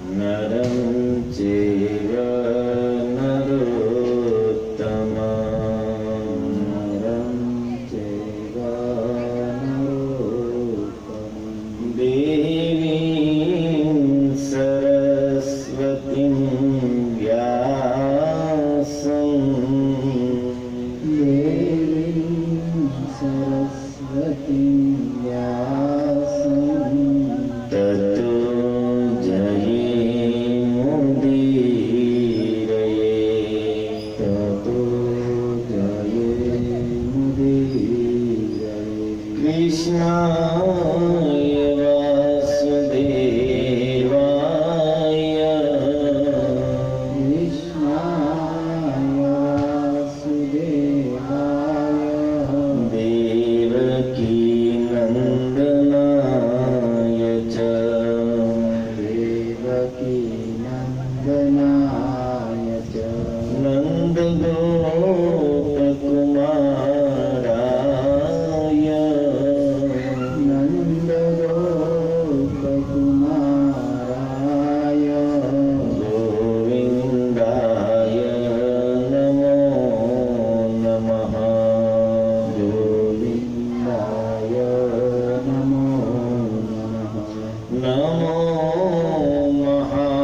नरं चैव नरोत्तमं देवीं सरस्वतीं व्यासं ततो कृष्णाय वासुदेवाय देवकीनन्दनाय च नन्दगोपकुमाराय गोविन्दाय नमो नमः नमो महावदान्याय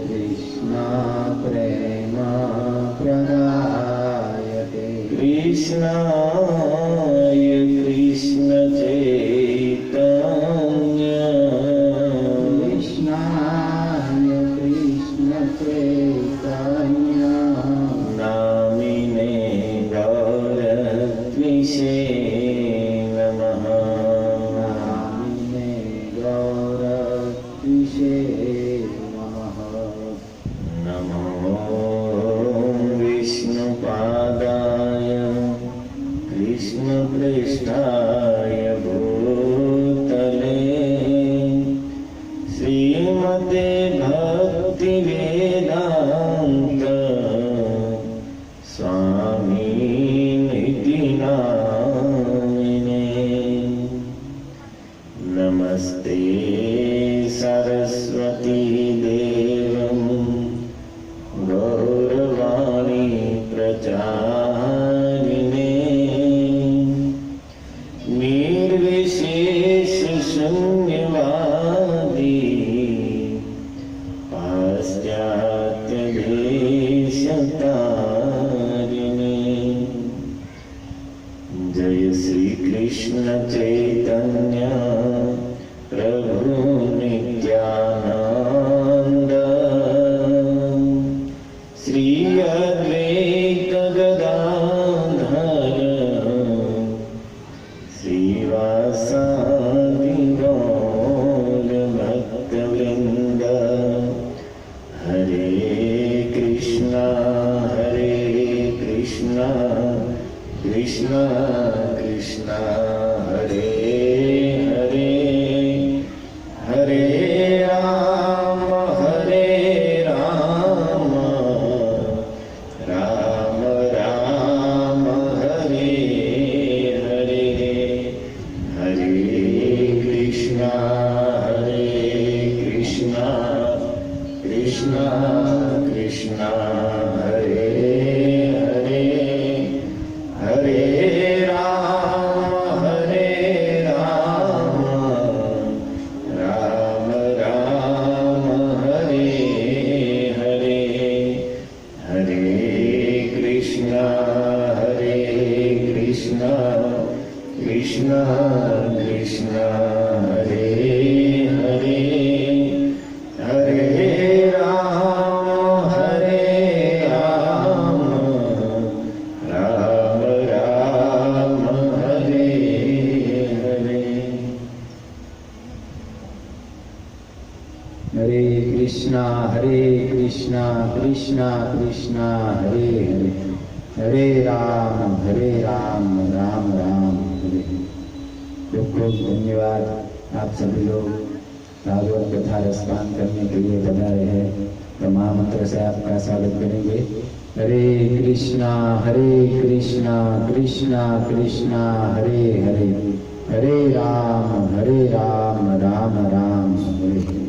कृष्ण प्रेम प्रदायते कृष्णाय कृष्ण चैतन्य नामिने गौरत्विषे नमः नमो विष्णुपादाय कृष्णपृष्ठाय भूतले श्रीमते भक्तिवेदान्त स्वामिनिति नामिने नमस्ते सरस्वती देवं गौरवाणी प्रचारिणे निर्विशेष शून्यवादी पाश्चात्य देशतारिणे जय श्री कृष्ण चैतन्य प्रभु नित्यानंद श्री अद्वैत गदाधर श्रीवासादि गौर भक्तवृंद हरे कृष्णा कृष्णा कृष्णा हरे हरे हरे राम राम राम हरे हरे हरे कृष्णा कृष्णा कृष्णा हरे हरे हरे राम राम राम हरे हरे हरे कृष्णा कृष्णा कृष्णा हरे हरे हरे राम राम राम हरे हरे हरे कृष्णा कृष्णा कृष्णा हरे हरे हरे राम राम राम हरे। खूब खूब धन्यवाद आप सभी लोग भागवत कथा रसपान करने के लिए पधारे हैं। तो महामंत्र से आपका स्वागत करेंगे। हरे कृष्णा कृष्णा कृष्णा हरे हरे, हरे राम राम राम हरे हरे।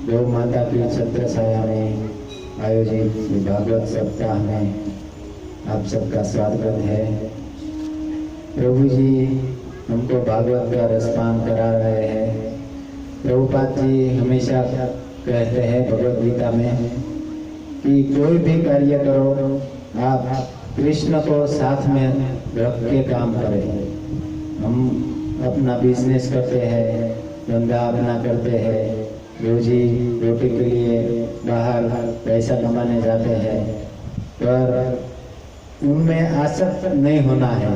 गौ माता की छत्र छाया में आयोजित भागवत सप्ताह में आप सबका स्वागत है। प्रभु जी हमको भागवत का रसपान करा रहे हैं। प्रभुपाद जी हमेशा कहते हैं भगवद गीता में कि कोई भी कार्य करो आप कृष्ण को साथ में रख के काम करें। हम अपना बिजनेस करते हैं, धंधा अपना करते हैं, रोजी रोटी के लिए बाहर पैसा कमाने जाते हैं, पर उनमें आसक्त नहीं होना है।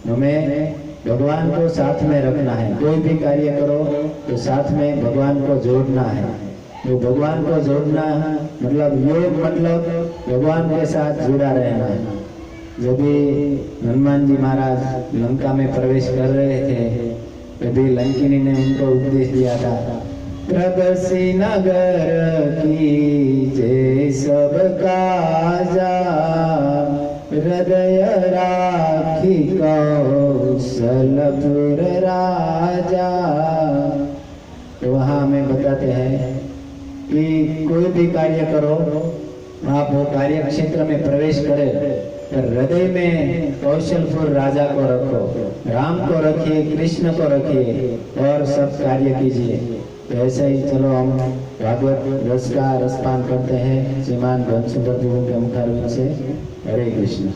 हमें भगवान को साथ में रखना है। कोई भी कार्य करो तो साथ में भगवान को जोड़ना है। तो भगवान को जोड़ना मतलब योग, मतलब भगवान के साथ जुड़ा रहना है। जब भी हनुमान जी महाराज लंका में प्रवेश कर रहे थे, तभी लंकिनी ने उनको उपदेश दिया था, प्रगसी नगर की जय सब काजा, हृदय राखी कौशलपुर राजा। तो वहाँ हमें बताते हैं कि कोई भी कार्य करो आप वो कार्य क्षेत्र में प्रवेश करें, पर हृदय में कौशलपुर राजा को रखो, राम को रखिए, कृष्ण को रखिए और सब कार्य कीजिए। तो ऐसे ही चलो हम भागवत रस का रसपान करते हैं श्रीमान धनसुंदर प्रभु के मुखारविंद से। हरे कृष्ण।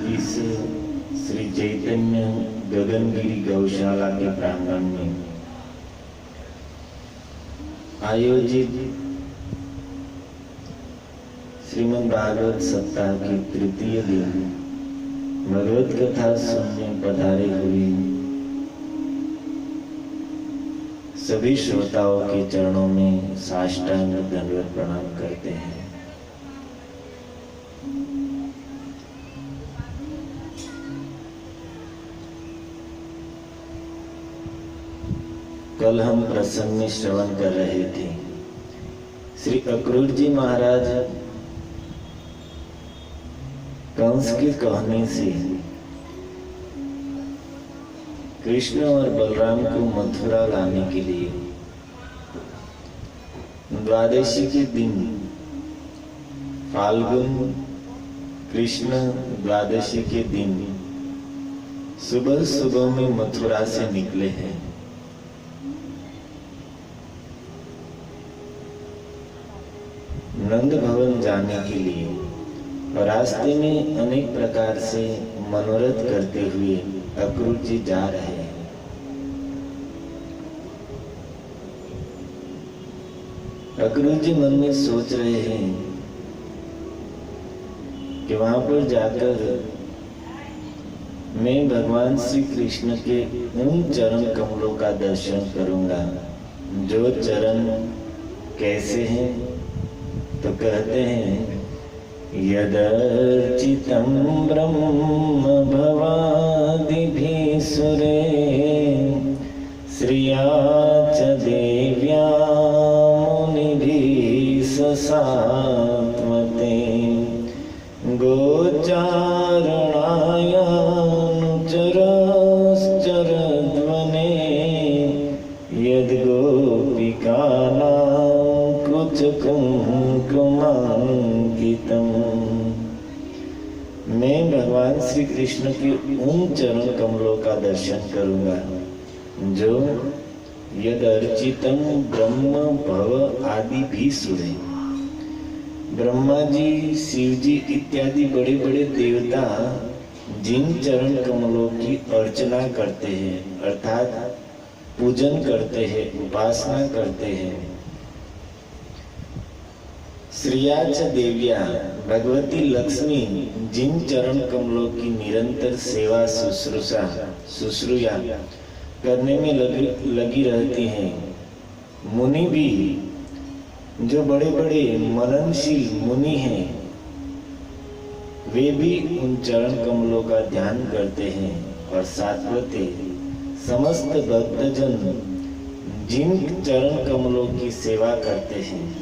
इस श्री चैतन्य गगनगिरी गौशाला के प्रांगण में आयोजित श्रीमद् भागवत सप्ताह के तृतीय दिन भगवत कथा सुनने पधारे हुए सभी श्रोताओं के चरणों में साष्टांग दंडवत प्रणाम करते हैं। कल हम प्रसंग में श्रवण कर रहे थे, श्री अक्रूर जी महाराज कंस के कहने से कृष्ण और बलराम को मथुरा लाने के लिए द्वादशी के दिन फाल्गुन कृष्ण द्वादशी के दिन सुबह सुबह में मथुरा से निकले हैं। नंद भवन जाने के लिए और रास्ते में अनेक प्रकार से मनोरथ करते हुए अक्रूर जी जा रहे हैं। अक्रूर जी मन में सोच रहे हैं कि वहां पर जाकर मैं भगवान श्री कृष्ण के उन चरण कमलों का दर्शन करूंगा जो चरण कैसे हैं। तो कहते हैं, यदर्चितं ब्रह्म भवादिभिः सुरे श्रिया च देव्या मुनिभिः ससात्मते गोचारणायानुचरश्चरध्वने यद्गोपिकानां कुचकुंकुमांकितम्। मैं भगवान श्री कृष्ण के उन चरण कमलों का दर्शन करूंगा जो यद अर्चितम ब्रह्म भव आदि भी सुने। ब्रह्मा जी, शिव जी इत्यादि बड़े बड़े देवता जिन चरण कमलों की अर्चना करते हैं अर्थात पूजन करते हैं, उपासना करते हैं, श्रियाच देविया भगवती लक्ष्मी जिन चरण कमलों की निरंतर सेवा शुश्रूषा करने में लगी रहती हैं। मुनि भी, जो बड़े बड़े मननशील मुनि हैं, वे भी उन चरण कमलों का ध्यान करते हैं। और सात्वते समस्त भक्तजन जिन चरण कमलों की सेवा करते हैं,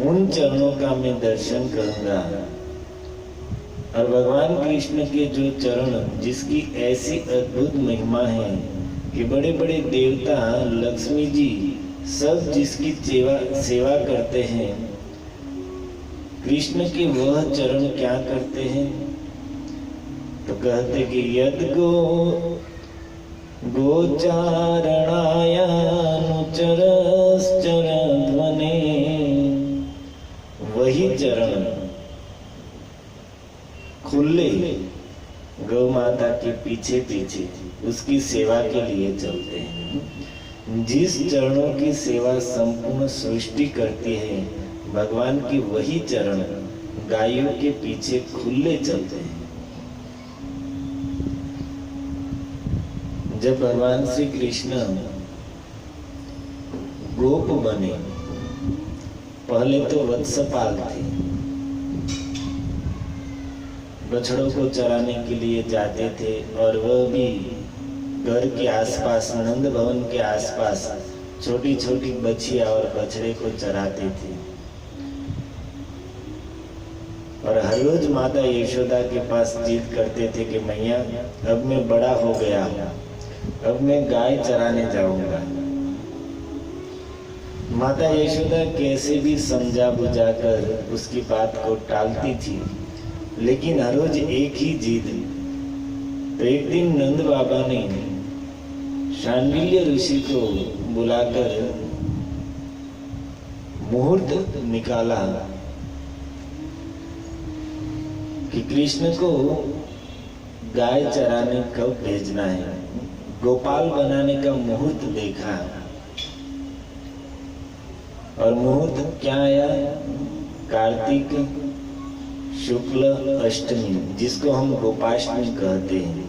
उन चरणों का मैं दर्शन करूंगा। और भगवान कृष्ण के जो चरण, जिसकी ऐसी अद्भुत महिमा है कि बड़े बड़े देवता, लक्ष्मी जी सब जिसकी सेवा करते हैं, कृष्ण के वह चरण क्या करते हैं? तो कहते कि यद गोचारणायानुचरश्चरध्वने, वही चरण खुले गौ माता के पीछे पीछे उसकी सेवा के लिए चलते हैं। जिस चरणों की सेवा संपूर्ण सृष्टि करती है, भगवान की वही चरण गायों के पीछे खुले चलते हैं। जब भगवान श्री कृष्ण गोप बने, पहले तो वत्सपाल थे, बछड़ों को चराने के लिए जाते थे। और वह भी घर के आसपास, नंद भवन के आसपास छोटी छोटी बछिया और बछड़े को चराते थे। और हर रोज माता यशोदा के पास जिद करते थे कि मैया, अब मैं बड़ा हो गया, अब मैं गाय चराने जाऊंगा। माता यशोदा कैसे भी समझा बुझाकर उसकी बात को टालती थी, लेकिन हर रोज एक ही जिद। तो एक दिन नंद बाबा ने शांडिल्य ऋषि को बुलाकर मुहूर्त निकाला कि कृष्ण को गाय चराने कब भेजना है। गोपाल बनाने का मुहूर्त देखा, और मुहूर्त क्या आया? कार्तिक शुक्ल अष्टमी, जिसको हम गोपाष्टमी कहते हैं।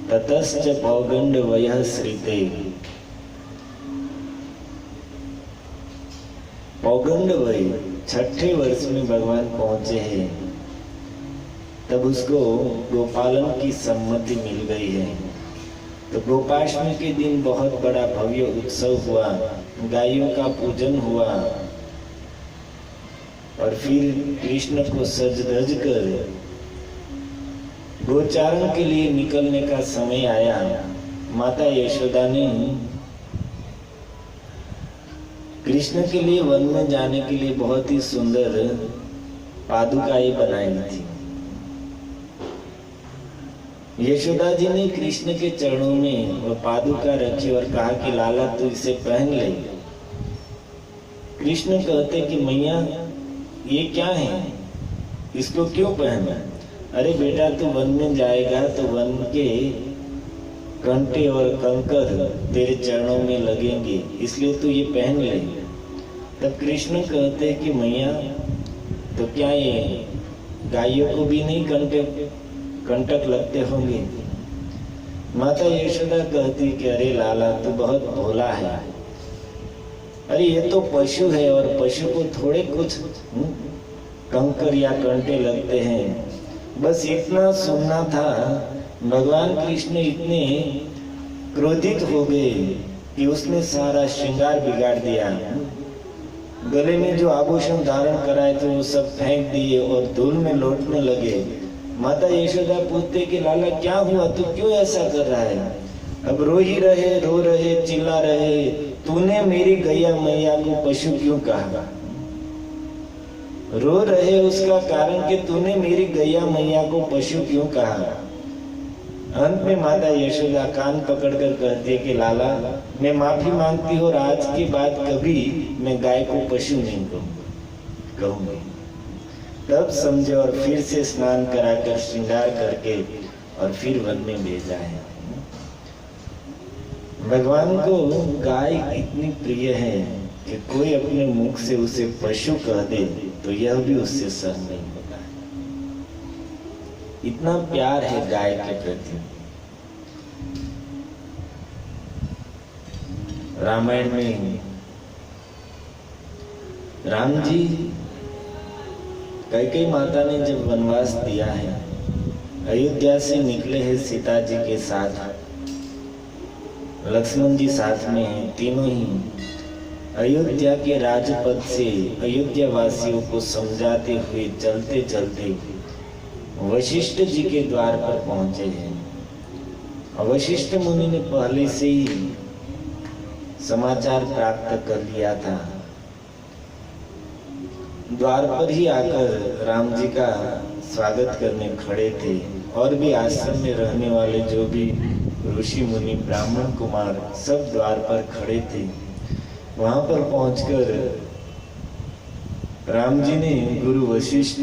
ततश्च पौगंड वयः श्रिते, पौगंड वय 6ठे वर्ष में भगवान पहुंचे हैं। तब उसको गोपालन की सम्मति मिल गई है। तो गोपाष्टमी के दिन बहुत बड़ा भव्य उत्सव हुआ, गायों का पूजन हुआ। और फिर कृष्ण को सज धज कर गोचारण के लिए निकलने का समय आया। माता यशोदा ने कृष्ण के लिए वन में जाने के लिए बहुत ही सुंदर पादुकाएं बनाई थी। यशोदा जी ने कृष्ण के चरणों में वह पादुका रखी और कहा कि लाला तू इसे पहन ले। कृष्ण कहते कि मैया ये क्या है, इसको क्यों पहना? अरे बेटा तू वन में जाएगा तो वन के कंटे और कंकर तेरे चरणों में लगेंगे, इसलिए तू ये पहन ले। तब कृष्ण कहते कि मैया तो क्या ये गायों को भी नहीं कंटक लगते होंगे? माता यशोदा कहती कि अरे लाला तू बहुत भोला है। अरे ये तो पशु है और पशु को थोड़े कुछ कंकर या कंटे लगते हैं। बस इतना सुनना था। भगवान कृष्ण इतने क्रोधित हो गए कि उसने सारा श्रृंगार बिगाड़ दिया। गले में जो आभूषण धारण कराए थे वो सब फेंक दिए और धूल में लौटने लगे। माता यशोदा पूछते कि लाला क्या हुआ, तू क्यों ऐसा कर रहा है? अब रो रहे चिल्ला रहे, तूने मेरी गैया मैया को पशु क्यों कहा? रो रहे उसका कारण कि तूने मेरी गैया मैया को पशु क्यों कहा? अंत में माता यशोदा कान पकड़कर कहती है कि लाला मैं माफी मांगती हूँ और आज के बाद कभी मैं गाय को पशु नहीं कहूंगी। तब समझे और फिर से स्नान कराकर श्रृंगार करके और फिर वन में भेजा है। भगवान को गाय इतनी प्रिय है कि कोई अपने मुख से उसे पशु कह दे तो यह भी उससे सहन नहीं होता है। इतना प्यार है गाय के प्रति। रामायण में राम जी कैकेयी माता ने जब वनवास दिया है, अयोध्या से निकले हैं सीता जी के साथ, लक्ष्मण जी साथ में हैं, तीनों ही अयोध्या के राजपथ से अयोध्या वासियों को समझाते हुए चलते चलते वशिष्ठ जी के द्वार पर पहुंचे हैं। वशिष्ठ मुनि ने पहले से ही समाचार प्राप्त कर लिया था। द्वार पर ही आकर राम जी का स्वागत करने खड़े थे और भी आश्रम में रहने वाले जो भी ऋषि मुनि ब्राह्मण कुमार सब द्वार पर खड़े थे। वहां पर पहुंचकर राम जी ने गुरु वशिष्ठ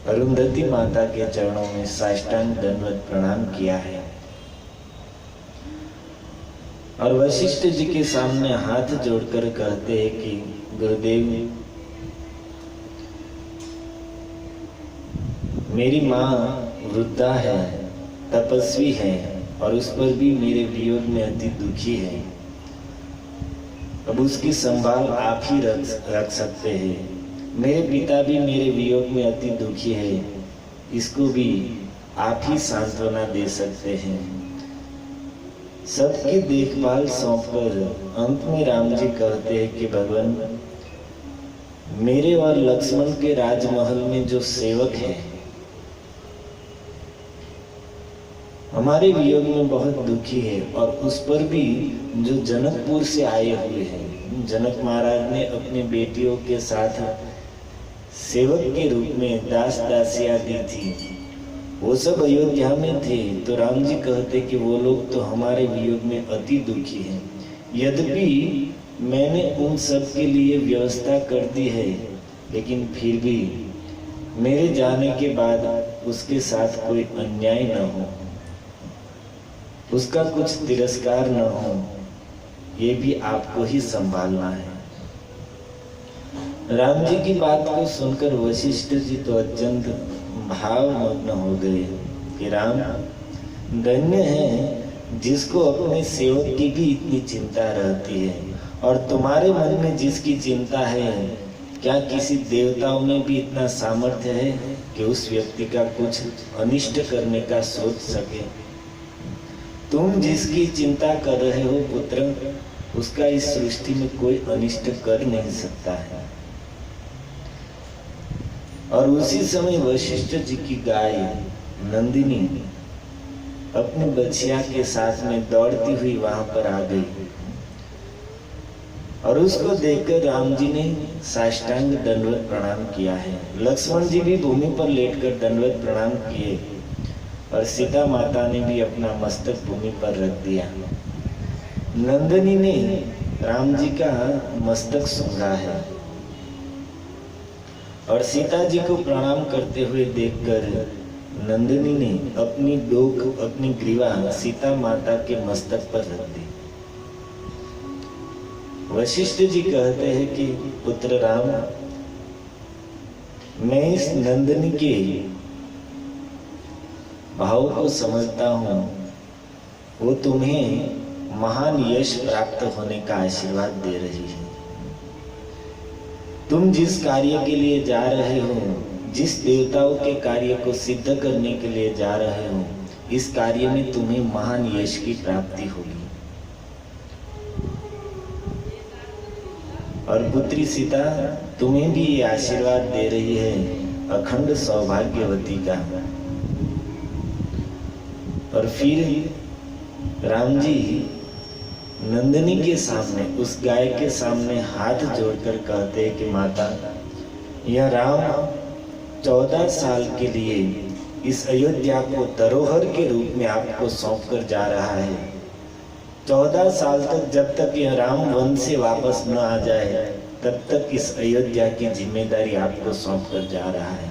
अरुंधति माता के चरणों में साष्टांग दंडवत प्रणाम किया है और वशिष्ठ जी के सामने हाथ जोड़कर कहते हैं कि गुरुदेव, मेरी माँ वृद्धा है, तपस्वी है और उस पर भी मेरे वियोग में अति दुखी है। अब उसकी संभाल आप ही रख सकते हैं। मेरे पिता भी मेरे वियोग में अति दुखी है, इसको भी आप ही सांत्वना दे सकते हैं। सबकी देखभाल सौंपकर अंत में राम जी कहते हैं कि भगवान, मेरे और लक्ष्मण के राजमहल में जो सेवक है हमारे वियोग में बहुत दुखी है और उस पर भी जो जनकपुर से आए हुए हैं, जनक महाराज ने अपनी बेटियों के साथ सेवक के रूप में दास दासियां दी थी, वो सब अयोध्या में थे। तो राम जी कहते कि वो लोग तो हमारे वियोग में अति दुखी हैं। यद्यपि मैंने उन सब के लिए व्यवस्था कर दी है, लेकिन फिर भी मेरे जाने के बाद उसके साथ कोई अन्याय न हो, उसका कुछ तिरस्कार न हो, ये भी आपको ही संभालना है। राम जी की बात को सुनकर वशिष्ठ जी तो अत्यंत भावमग्न हो गए कि राम, धन्य है जिसको अपने सेवक की भी इतनी चिंता रहती है, और तुम्हारे मन में जिसकी चिंता है, क्या किसी देवताओं में भी इतना सामर्थ्य है कि उस व्यक्ति का कुछ अनिष्ट करने का सोच सके? तुम जिसकी चिंता कर रहे हो पुत्र, उसका इस सृष्टि में कोई अनिष्ट कर नहीं सकता है। और उसी समय वशिष्ठ जी की गाय नंदिनी अपने बछिया के साथ में दौड़ती हुई वहां पर आ गई और उसको देखकर राम जी ने साष्टांग दंडवत प्रणाम किया है। लक्ष्मण जी भी भूमि पर लेटकर दंडवत प्रणाम किए और सीता माता ने भी अपना मस्तक भूमि पर रख दिया। नंदिनी ने राम जी का मस्तक सूंघा है और सीता जी को प्रणाम करते हुए देखकर नंदिनी ने अपनी डोक, अपनी ग्रीवा सीता माता के मस्तक पर रख दी। वशिष्ठ जी कहते हैं कि पुत्र राम, मैं इस नंदिनी के भाव को समझता हूं, वो तुम्हें महान यश प्राप्त होने का आशीर्वाद दे रही है। तुम जिस कार्य के लिए जा रहे हो, जिस देवताओं के कार्य को सिद्ध करने के लिए जा रहे हो, इस कार्य में तुम्हें महान यश की प्राप्ति होगी। और पुत्री सीता तुम्हें भी ये आशीर्वाद दे रही है अखंड सौभाग्यवती का। और फिर राम जी नंदिनी के सामने, उस गाय के सामने हाथ जोड़कर कहते हैं कि माता, यह राम 14 साल के लिए इस अयोध्या को धरोहर के रूप में आपको सौंप कर जा रहा है। 14 साल तक, जब तक यह राम वन से वापस न आ जाए, तब तक इस अयोध्या की जिम्मेदारी आपको सौंप कर जा रहा है।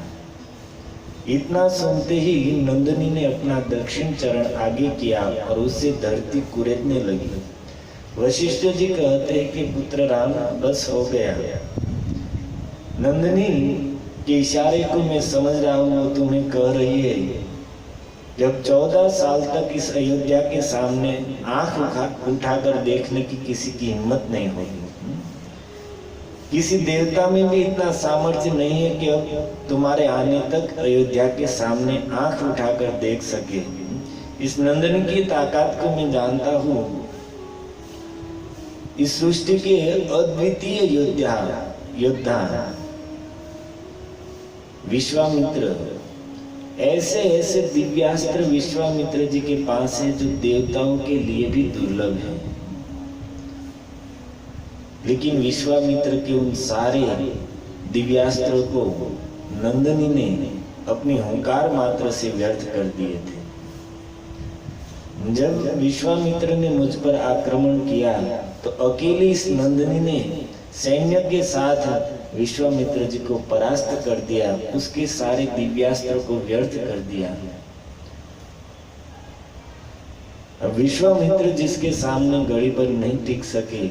इतना सुनते ही नंदिनी ने अपना दक्षिण चरण आगे किया और उससे धरती कुरेदने लगी। वशिष्ठ जी कहते हैं कि पुत्र राम, बस हो गया। नंदिनी के इशारे को मैं समझ रहा हूँ, वो तुम्हें कह रही है जब 14 साल तक इस अयोध्या के सामने आंख उठाकर देखने की किसी की हिम्मत नहीं होगी। किसी देवता में भी इतना सामर्थ्य नहीं है कि अब तुम्हारे आने तक अयोध्या के सामने आंख उठाकर देख सके। इस नंदन की ताकत को मैं जानता हूँ। इस सृष्टि के अद्वितीय योद्धा विश्वामित्र, ऐसे ऐसे दिव्यास्त्र विश्वामित्र जी के पास है जो देवताओं के लिए भी दुर्लभ है। लेकिन विश्वामित्र के उन सारे दिव्यास्त्रों को नंदिनी ने अपनी हुंकार मात्र से व्यर्थ कर दिए थे। जब विश्वामित्र ने मुझ पर आक्रमण किया तो अकेली इस नंदिनी ने सैन्य के साथ विश्वामित्र जी को परास्त कर दिया, उसके सारे दिव्यास्त्रों को व्यर्थ कर दिया। अब विश्वामित्र जिसके सामने घड़ी भर नहीं टिक सके,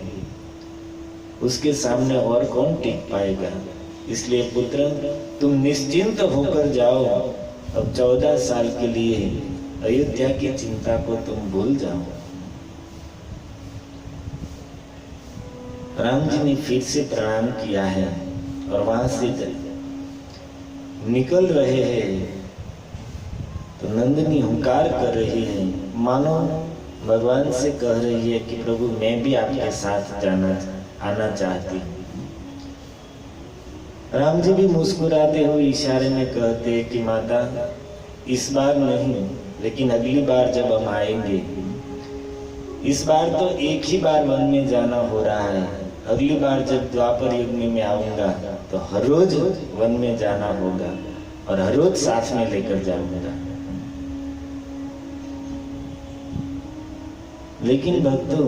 उसके सामने और कौन टिक पाएगा। इसलिए पुत्र, तुम निश्चिंत होकर जाओ। अब 14 साल के लिए अयोध्या की चिंता को तुम भूल जाओ। राम जी ने फिर से प्रणाम किया है और वहां से निकल रहे हैं तो नंदिनी हुंकार कर रही है, मानो भगवान से कह रही है कि प्रभु मैं भी आपके साथ आना चाहती हूँ। राम जी भी मुस्कुराते हुए इशारे में कहते हैं कि माता, इस बार नहीं, लेकिन अगली बार जब हम आएंगे, इस बार तो एक ही बार वन में जाना हो रहा है, अगली बार जब द्वापर युग में मैं आऊंगा तो हर रोज वन में जाना होगा और हर रोज साथ में लेकर जाऊंगा। लेकिन भक्तों,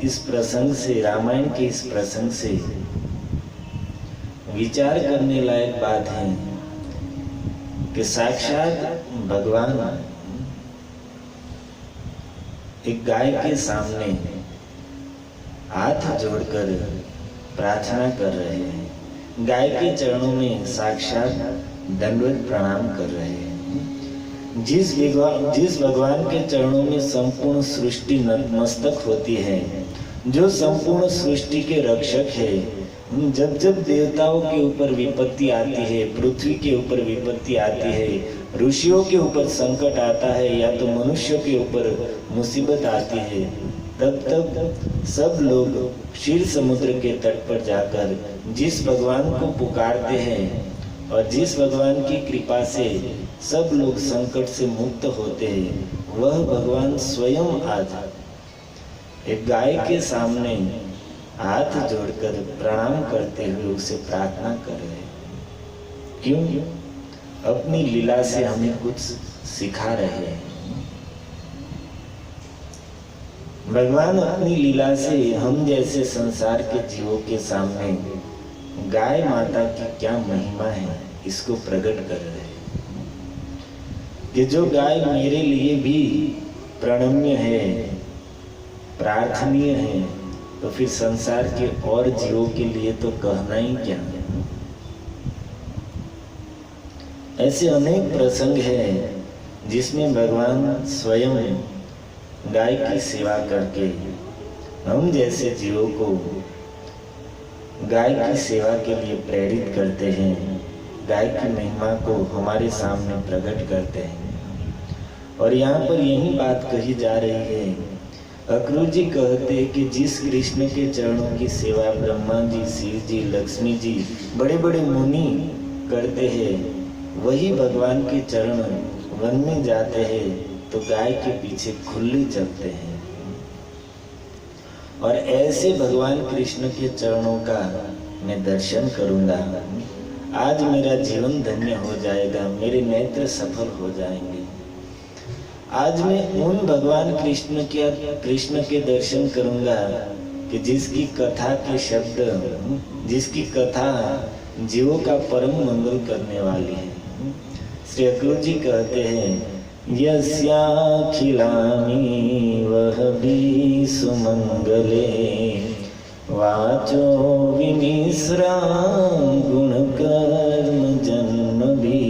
इस प्रसंग से, रामायण के इस प्रसंग से विचार करने लायक बात है कि साक्षात भगवान एक गाय के सामने हाथ जोड़कर प्रार्थना कर रहे हैं, गाय के चरणों में साक्षात दंडवत प्रणाम कर रहे हैं। जिस भगवान के चरणों में संपूर्ण सृष्टि नतमस्तक होती है, जो संपूर्ण सृष्टि के रक्षक है, जब जब देवताओं के ऊपर विपत्ति आती है, पृथ्वी के ऊपर विपत्ति आती है, ऋषियों के ऊपर संकट आता है या तो मनुष्यों के ऊपर मुसीबत आती है, तब तब सब लोग क्षीर समुद्र के तट पर जाकर जिस भगवान को पुकारते हैं और जिस भगवान की कृपा से सब लोग संकट से मुक्त होते हैं, वह भगवान स्वयं आज एक गाय के सामने हाथ जोड़कर प्रणाम करते हुए उसे प्रार्थना कर रहे हैं। क्यों? अपनी लीला से हमें कुछ सिखा रहे हैं। भगवान अपनी लीला से हम जैसे संसार के जीवों के सामने गाय माता की क्या महिमा है, इसको प्रकट कर रहे हैं कि जो गाय मेरे लिए भी प्रणम्य है, प्रार्थनीय है, तो फिर संसार के और जीवों के लिए तो कहना ही क्या। ऐसे अनेक प्रसंग हैं जिसमें भगवान स्वयं गाय की सेवा करके हम जैसे जीवों को गाय की सेवा के लिए प्रेरित करते हैं, गाय की महिमा को हमारे सामने प्रकट करते हैं। और यहाँ पर यही बात कही जा रही है। अक्रूर जी कहते हैं कि जिस कृष्ण के चरणों की सेवा ब्रह्मा जी, शिव जी, लक्ष्मी जी, बड़े बड़े मुनि करते हैं, वही भगवान के चरण वन में जाते हैं तो गाय के पीछे खुले चलते हैं। और ऐसे भगवान कृष्ण के चरणों का मैं दर्शन करूंगा, आज मेरा जीवन धन्य हो जाएगा, मेरे नेत्र सफल हो जाएंगे। आज मैं उन भगवान कृष्ण के दर्शन करूंगा कि जिसकी कथा के शब्द, जिसकी कथा जीवों का परम मंगल करने वाली है। श्री अक्रूर जी कहते हैं, यस्याखिलानि वह भी सुमंगले वाचो विमिश्रा गुण कर्म जन्म भी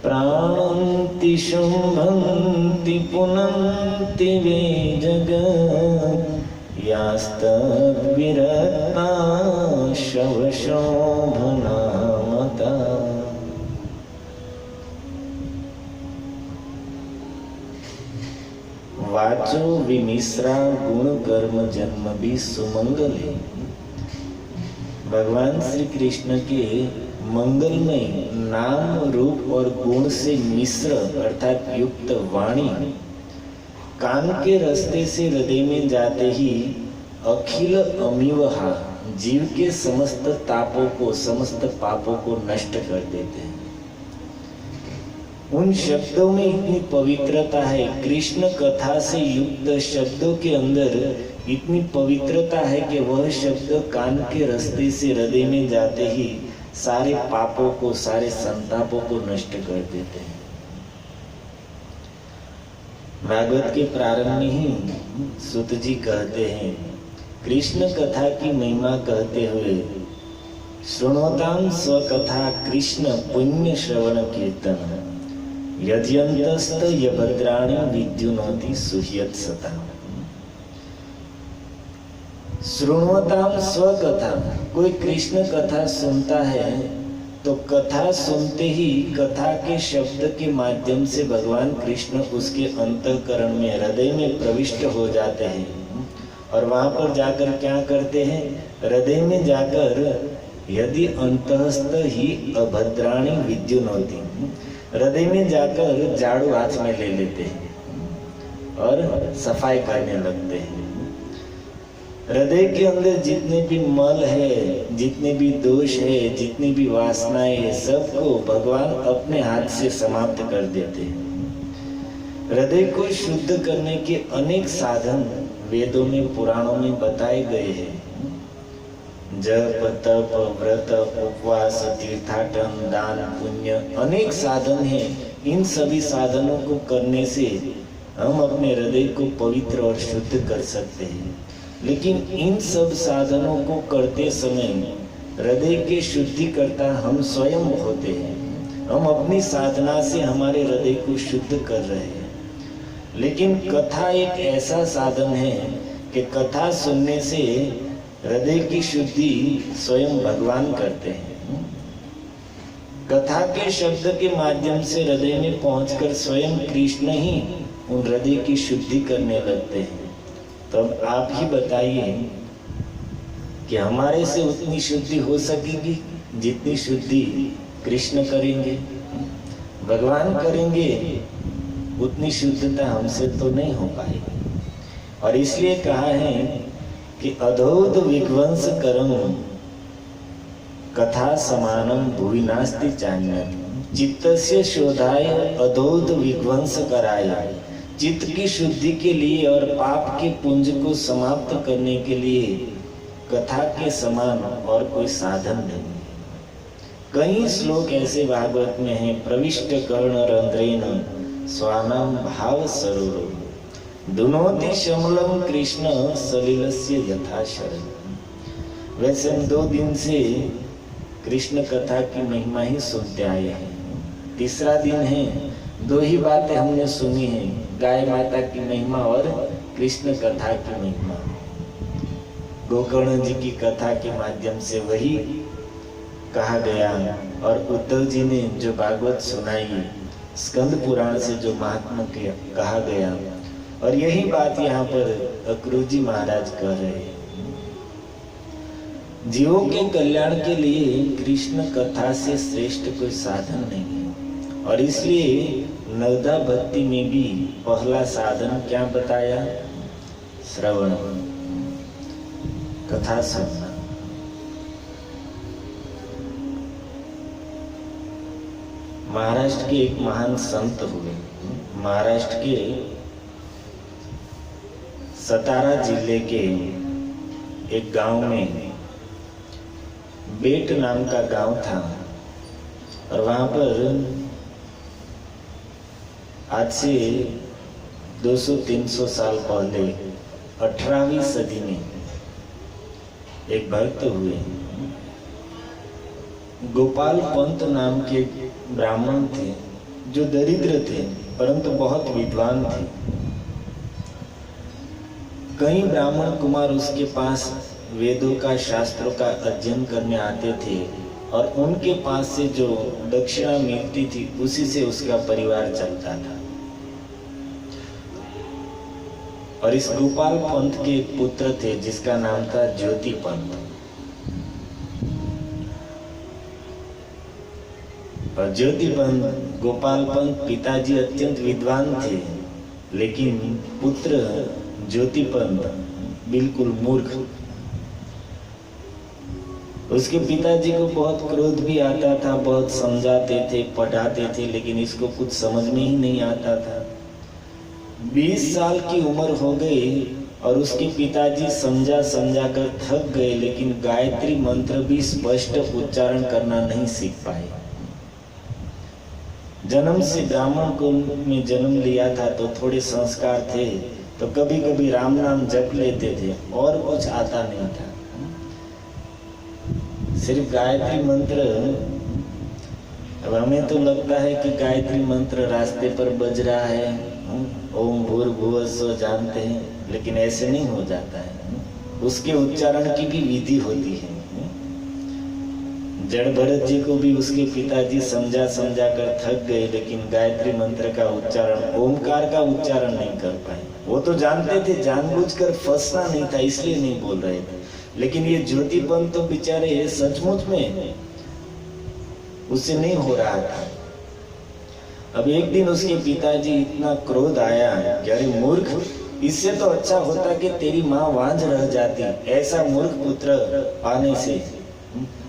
प्राणन्ति शुंभं पुनन्ति पुनन्ति वे जगत् यास्तद्विरता शवशोभनामता। वाचो विमिश्रा गुण कर्म जन्म भी सुमंगले। भगवान श्री कृष्ण के मंगलमय नाम रूप और गुण से मिश्र अर्थात युक्त वाणी कान के रास्ते से हृदय में जाते ही अखिल अमीवहा जीव के समस्त तापों को समस्त पापों को नष्ट कर देते हैं। उन शब्दों में इतनी पवित्रता है, कृष्ण कथा से युक्त शब्दों के अंदर इतनी पवित्रता है कि वह शब्द कान के रास्ते से हृदय में जाते ही सारे पापों को सारे संतापों को नष्ट कर देते हैं। भागवत के प्रारंभ में ही सूत जी कहते हैं, कृष्ण कथा की महिमा कहते हुए श्रृणोताम स्वकथा कृष्ण पुण्य श्रवण कीर्तन यद्यन्तस्त यभद्राणि विद्युनोति सुह्यत सता। श्रृणोताम स्वकथा, कोई कृष्ण कथा सुनता है तो कथा सुनते ही कथा के शब्द के माध्यम से भगवान कृष्ण उसके अंतःकरण में हृदय में प्रविष्ट हो जाते हैं और वहां पर जाकर क्या करते हैं, हृदय में जाकर यदि अंतःस्थ ही अभद्राणि विद्युनोति, हृदय में जाकर झाड़ू हाथ में ले लेते हैं और सफाई करने लगते हैं। हृदय के अंदर जितने भी मल है, जितने भी दोष है, जितनी भी वासनाएं है, सबको भगवान अपने हाथ से समाप्त कर देते हैं। हृदय को शुद्ध करने के अनेक साधन वेदों में पुराणों में बताए गए हैं। जप तप व्रत उपवास तीर्थाटन दान पुण्य अनेक साधन हैं। इन सभी साधनों को करने से हम अपने हृदय को पवित्र और शुद्ध कर सकते हैं। लेकिन इन सब साधनों को करते समय हृदय के शुद्धिकर्ता हम स्वयं होते हैं। हम अपनी साधना से हमारे हृदय को शुद्ध कर रहे हैं। लेकिन कथा एक ऐसा साधन है कि कथा सुनने से हृदय की शुद्धि स्वयं भगवान करते हैं। कथा के शब्द के माध्यम से हृदय में पहुंचकर स्वयं कृष्ण ही उन हृदय की शुद्धि करने लगते हैं। तो अब आप ही बताइए कि हमारे से उतनी शुद्धि हो सकेगी जितनी शुद्धि कृष्ण करेंगे, भगवान करेंगे, उतनी शुद्धता हमसे तो नहीं हो पाएगी। और इसलिए कहा है कि अधौत विध्वंस करम कथा समानम भुवि नास्ति चान्यत्, चित्तस्य शोधाय अधौत विध्वंस कराय। चित्त की शुद्धि के लिए और पाप के पुंज को समाप्त करने के लिए कथा के समान और कोई साधन नहीं। कई श्लोक ऐसे भागवत में हैं, प्रविष्ट कर्ण रंध्रेन स्वानाम भाव सरोरो दुनोति शमलम कृष्ण सलिलस्य यथा शरण। वैसे हम 2 दिन से कृष्ण कथा की महिमा ही सुनते आए हैं। तीसरा दिन है, 2 ही बातें हमने सुनी हैं, गाय माता की महिमा और कृष्ण कथा की महिमा। गोकर्ण जी की कथा के माध्यम से वही कहा गया और उद्धव जी ने जो भागवत सुनाई स्कंद पुराण से जो महात्मा कहा गया, और यही बात यहाँ पर अक्रूर जी महाराज कह रहे हैं। जीवों के कल्याण के लिए कृष्ण कथा से श्रेष्ठ कोई साधन नहीं है। और इसलिए नवदा भक्ति में भी पहला साधन क्या बताया, श्रवण, कथा सुनना। महाराष्ट्र के एक महान संत हुए। महाराष्ट्र के सतारा जिले के एक गांव में बेट नाम का गांव था और वहां पर आज से 200-300 साल पहले 18वीं सदी में एक भक्त हुए। गोपाल पंत नाम के ब्राह्मण थे जो दरिद्र थे परंतु बहुत विद्वान थे। कई ब्राह्मण कुमार उसके पास वेदों का, शास्त्रों का अध्ययन करने आते थे और उनके पास से जो दक्षिणा मिलती थी उसी से उसका परिवार चलता था। और इस गोपाल पंत के एक पुत्र थे जिसका नाम था ज्योति पंत। और ज्योति पंत, गोपाल पंत पिताजी अत्यंत विद्वान थे, लेकिन पुत्र ज्योति पंत बिल्कुल मूर्ख। उसके पिताजी को बहुत क्रोध भी आता था, बहुत समझाते थे, पढ़ाते थे, लेकिन इसको कुछ समझ में ही नहीं आता था। 20 साल की उम्र हो गई और उसके पिताजी समझा समझा कर थक गए, लेकिन गायत्री मंत्र भी स्पष्ट उच्चारण करना नहीं सीख पाए। जन्म से ब्राह्मण कुल में जन्म लिया था तो थोड़े संस्कार थे, तो कभी कभी राम नाम जप लेते थे और कुछ आता नहीं था। सिर्फ गायत्री मंत्र, अब हमें तो लगता है कि गायत्री मंत्र रास्ते पर बज रहा है, ओम भूर्भुवः स्वः जानते हैं, लेकिन ऐसे नहीं हो जाता है। उसके उच्चारण की भी विधि होती है। जड़ भरत जी को भी उसके पिताजी समझा समझा कर थक गए, लेकिन गायत्री मंत्र का उच्चारण, ओमकार का उच्चारण नहीं कर पाए। वो तो जानते थे, जानबूझकर फंसना नहीं था इसलिए नहीं बोल रहे थे, लेकिन ये ज्योति पंत तो बेचारे सचमुच में उससे नहीं हो रहा था। अब एक दिन उसके पिताजी इतना क्रोध आया कि अरे मूर्ख, इससे तो अच्छा होता कि तेरी माँ वांझ रह जाती, ऐसा मूर्ख पुत्र पाने से।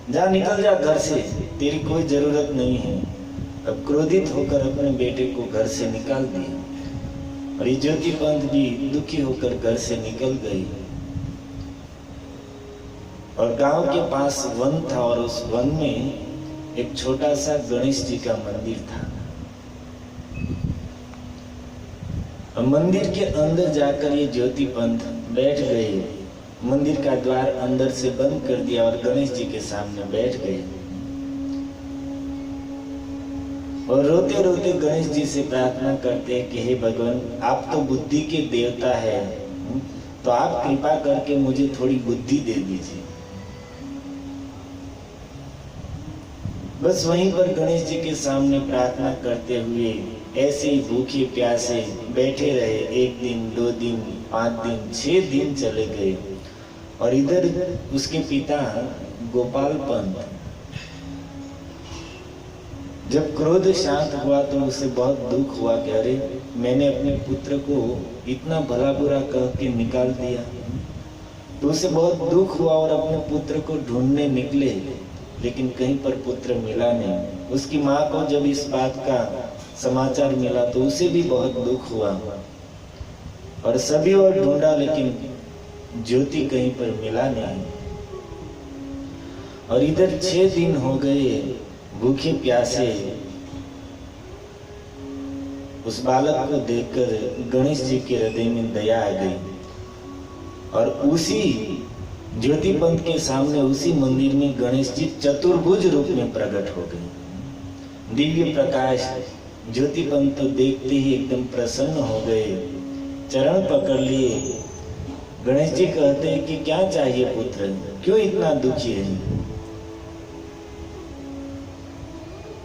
जा, निकल जा घर से, तेरी कोई जरूरत नहीं है। अब क्रोधित होकर अपने बेटे को घर से निकाल दिया और ये ज्योति पंत भी दुखी होकर घर से निकल गई। और गांव के पास वन था और उस वन में एक छोटा सा गणेश जी का मंदिर था। और मंदिर के अंदर जाकर ये ज्योति पंत बैठ गए। मंदिर का द्वार अंदर से बंद कर दिया और गणेश जी के सामने बैठ गए और रोते रोते गणेश जी से प्रार्थना करते कि हे भगवान, आप तो बुद्धि के देवता है, तो आप कृपा करके मुझे थोड़ी बुद्धि दे दीजिए। बस वहीं पर गणेश जी के सामने प्रार्थना करते हुए ऐसे ही भूखे प्यासे बैठे रहे। 1 दिन, 2 दिन, 5 दिन, 6 दिन चले गए। और इधर उसके पिता गोपाल पंत, जब क्रोध शांत हुआ तो उसे बहुत दुख हुआ कि अरे, मैंने अपने पुत्र को इतना भला बुरा कह के निकाल दिया। तो उसे बहुत दुख हुआ और अपने पुत्र को ढूंढने निकले, लेकिन कहीं पर पुत्र मिला नहीं। उसकी माँ को जब इस बात का समाचार मिला तो उसे भी बहुत दुख हुआ और सभी और ढूंढा, लेकिन ज्योति कहीं पर मिला नहीं। और इधर 6 दिन हो गए भूखे प्यासे। उस बालक को देखकर गणेश जी के हृदय में दया आ गई और उसी ज्योति पंत के सामने, उसी मंदिर में गणेश जी चतुर्भुज रूप में प्रकट हो गए। दिव्य प्रकाश। ज्योति पंत तो देखते ही एकदम प्रसन्न हो गए, चरण पकड़ लिए। गणेश जी कहते हैं कि क्या चाहिए पुत्र, क्यों इतना दुखी है?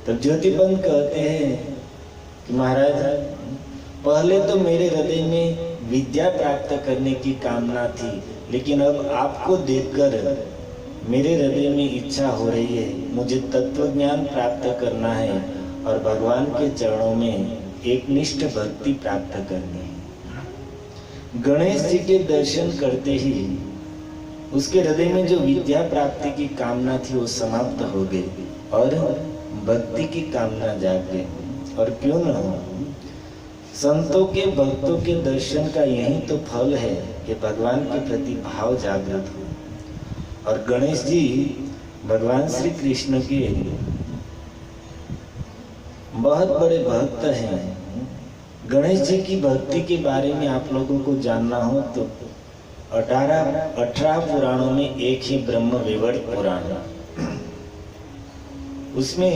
तब ज्योति पंत कहते हैं कि महाराज, पहले तो मेरे हृदय में विद्या प्राप्त करने की कामना थी, लेकिन अब आपको देखकर मेरे हृदय में इच्छा हो रही है, मुझे तत्व ज्ञान प्राप्त करना है और भगवान के चरणों में एक निष्ठ भक्ति प्राप्त करनी है। गणेश जी के दर्शन करते ही उसके हृदय में जो विद्या प्राप्ति की कामना थी वो समाप्त हो गई और भक्ति की कामना जाग गई। और क्यों न हो, संतों के, भक्तों के दर्शन का यही तो फल है कि भगवान के प्रति भाव जागृत हो। और गणेश जी भगवान श्री कृष्ण के बहुत बड़े भक्त हैं। गणेश जी की भक्ति के बारे में आप लोगों को जानना हो तो 18 पुराणों में एक ही ब्रह्म वैवर्त पुराण, उसमें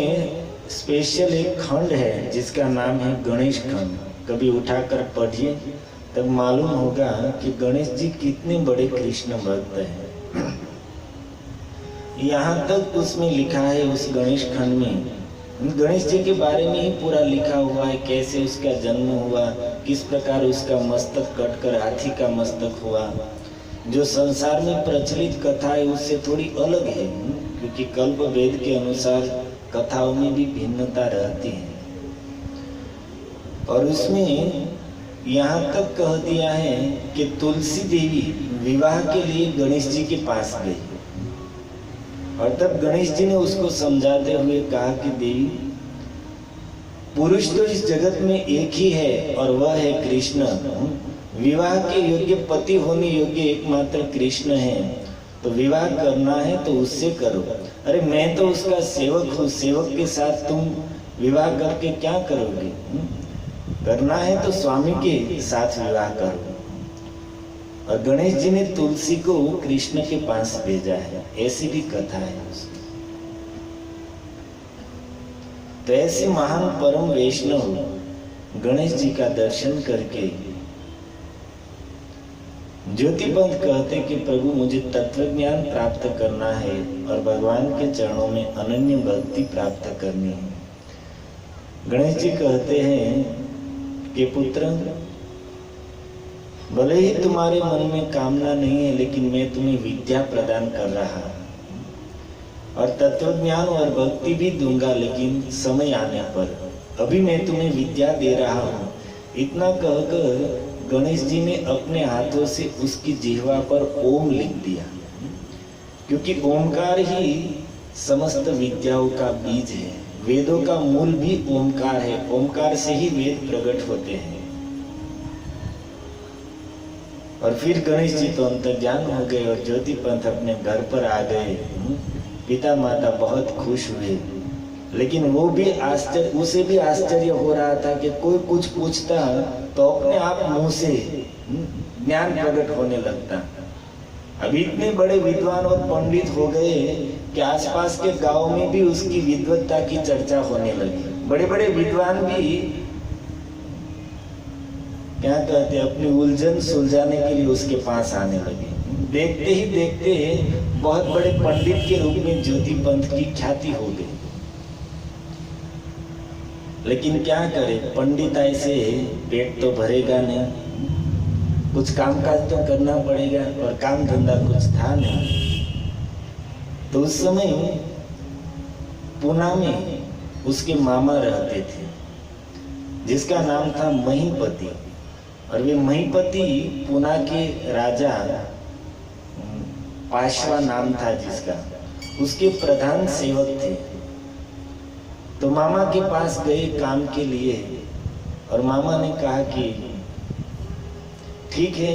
स्पेशल एक खंड है जिसका नाम है गणेश खंड। कभी उठाकर पढ़िए तब मालूम होगा कि गणेश जी कितने बड़े कृष्ण भक्त हैं। यहाँ तक उसमें लिखा है, उस गणेश खंड में गणेश जी के बारे में ही पूरा लिखा हुआ है, कैसे उसका जन्म हुआ, किस प्रकार उसका मस्तक कटकर हाथी का मस्तक हुआ। जो संसार में प्रचलित कथा है उससे थोड़ी अलग है, क्योंकि कल्प वेद के अनुसार कथाओं में भी भिन्नता रहती है। और उसमें यहाँ तक कह दिया है कि तुलसी देवी विवाह के लिए गणेश जी के पास गई, और तब गणेश जी ने उसको समझाते हुए कहा कि देवी, पुरुष तो इस जगत में एक ही है और वह है कृष्ण। विवाह के योग्य, पति होने योग्य एकमात्र कृष्ण है, तो विवाह करना है तो उससे करो। अरे मैं तो उसका सेवक हूँ, सेवक के साथ तुम विवाह करके क्या करोगे? करना है तो स्वामी के साथ विवाह करो। और गणेश जी ने तुलसी को कृष्ण के पास भेजा है, ऐसी भी कथा है उसकी। तो ऐसे महान परम वैष्णव गणेश जी का दर्शन करके ज्योतिपंत कहते कि प्रभु मुझे तत्व ज्ञान प्राप्त करना है और भगवान के चरणों में अनन्य भक्ति प्राप्त करनी है। गणेश जी कहते हैं कि पुत्र, भले ही तुम्हारे मन में कामना नहीं है, लेकिन मैं तुम्हें विद्या प्रदान कर रहा और तत्व ज्ञान और भक्ति भी दूंगा, लेकिन समय आने पर। अभी मैं तुम्हें विद्या दे रहा हूँ। इतना कहकर गणेश जी ने अपने हाथों से उसकी जिह्वा पर ओम लिख दिया, क्योंकि ओमकार ही समस्त विद्याओं का बीज है। वेदों का मूल भी ओमकार है, ओमकार से ही वेद प्रकट होते हैं। और फिर गणेश जी तो अंतर्ध्यान हो गए और ज्योतिपंत अपने घर पर आ गए। पिता माता बहुत खुश हुए, लेकिन वो भी आश्चर्य, उसे भी आश्चर्य हो रहा था कि कोई कुछ पूछता तो अपने आप मुंह से ज्ञान प्रकट होने लगता। अभी इतने बड़े विद्वान और पंडित हो गए कि आसपास के गांव में भी उसकी विद्वत्ता की चर्चा होने लगी। बड़े बड़े विद्वान भी क्या कहते, अपनी उलझन सुलझाने के लिए उसके पास आने लगे। देखते ही देखते बहुत बड़े पंडित के रूप में ज्योतिपंत की ख्याति हो गई। लेकिन क्या करे, पंडित ऐसे पेट तो भरेगा नहीं, कुछ काम काज तो करना पड़ेगा, और काम धंधा कुछ था नहीं। तो उस समय पुणे में उसके मामा रहते थे, जिसका नाम था महीपति। और वे महीपति पुणे के राजा, पाशवा नाम था जिसका, उसके प्रधान सेवक थे। तो मामा के पास गए काम के लिए, और मामा ने कहा कि ठीक है,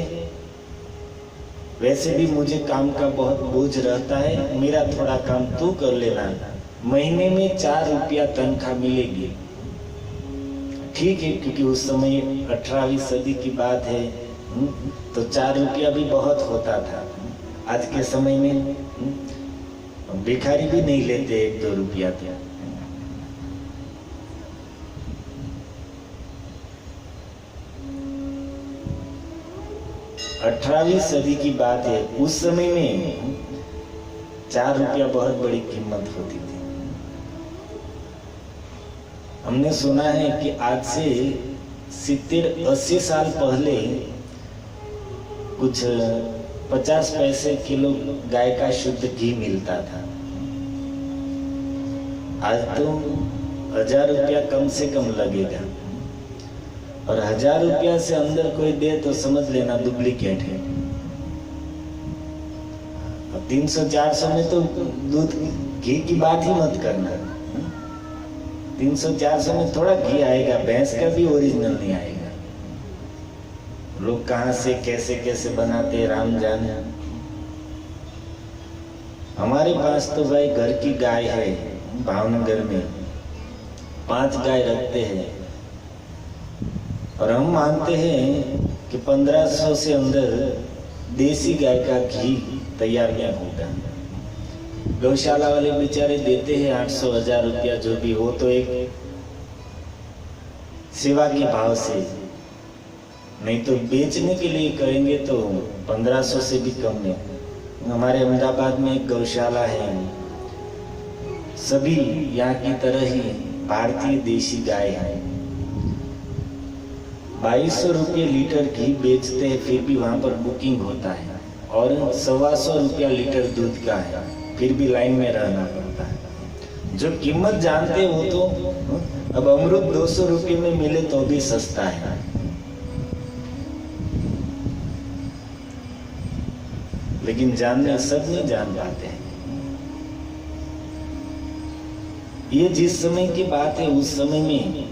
वैसे भी मुझे काम का बहुत बोझ रहता है, मेरा थोड़ा काम तू कर लेना, महीने में 4 रुपया तनख्वाह मिलेगी। ठीक है, क्योंकि उस समय 18वीं सदी की बात है, तो 4 रुपया भी बहुत होता था। आज के समय में भिखारी भी नहीं लेते 1-2 रुपया। 18वीं सदी की बात है, उस समय में 4 रुपया बहुत बड़ी कीमत होती थी। हमने सुना है कि आज से 70-80 साल पहले कुछ 50 पैसे किलो गाय का शुद्ध घी मिलता था। आज तो 1000 रुपया कम से कम लगेगा, और 1000 रुपया से अंदर कोई दे तो समझ लेना डुप्लीकेट है। अब 300-400 में तो दूध घी की बात ही मत करना। 300-400 में थोड़ा घी आएगा, भैंस का भी ओरिजिनल नहीं आएगा। लोग कहां से कैसे कैसे बनाते, राम जाने। हमारे पास तो भाई घर की गाय है, भावनगर में 5 गाय रखते हैं, और हम मानते हैं कि 1500 से अंदर देसी गाय का घी तैयार नहीं होगा। गौशाला वाले बेचारे देते हैं 800-1000 रुपया जो भी हो, तो एक सेवा के भाव से, नहीं तो बेचने के लिए करेंगे तो 1500 से भी कम नहीं। हमारे अहमदाबाद में एक गौशाला है, सभी यहाँ की तरह ही भारतीय देशी गाय है। 2200 रुपये लीटर घी बेचते हैं, फिर भी वहां पर बुकिंग होता है, और 125 रुपया लीटर दूध का है, फिर भी लाइन में रहना पड़ता है। जो कीमत जानते हैं वो तो, अब अमरूद 200 रुपये में मिले तो भी सस्ता है। लेकिन जानने सब नहीं जान पाते हैं। ये जिस समय की बात है, उस समय में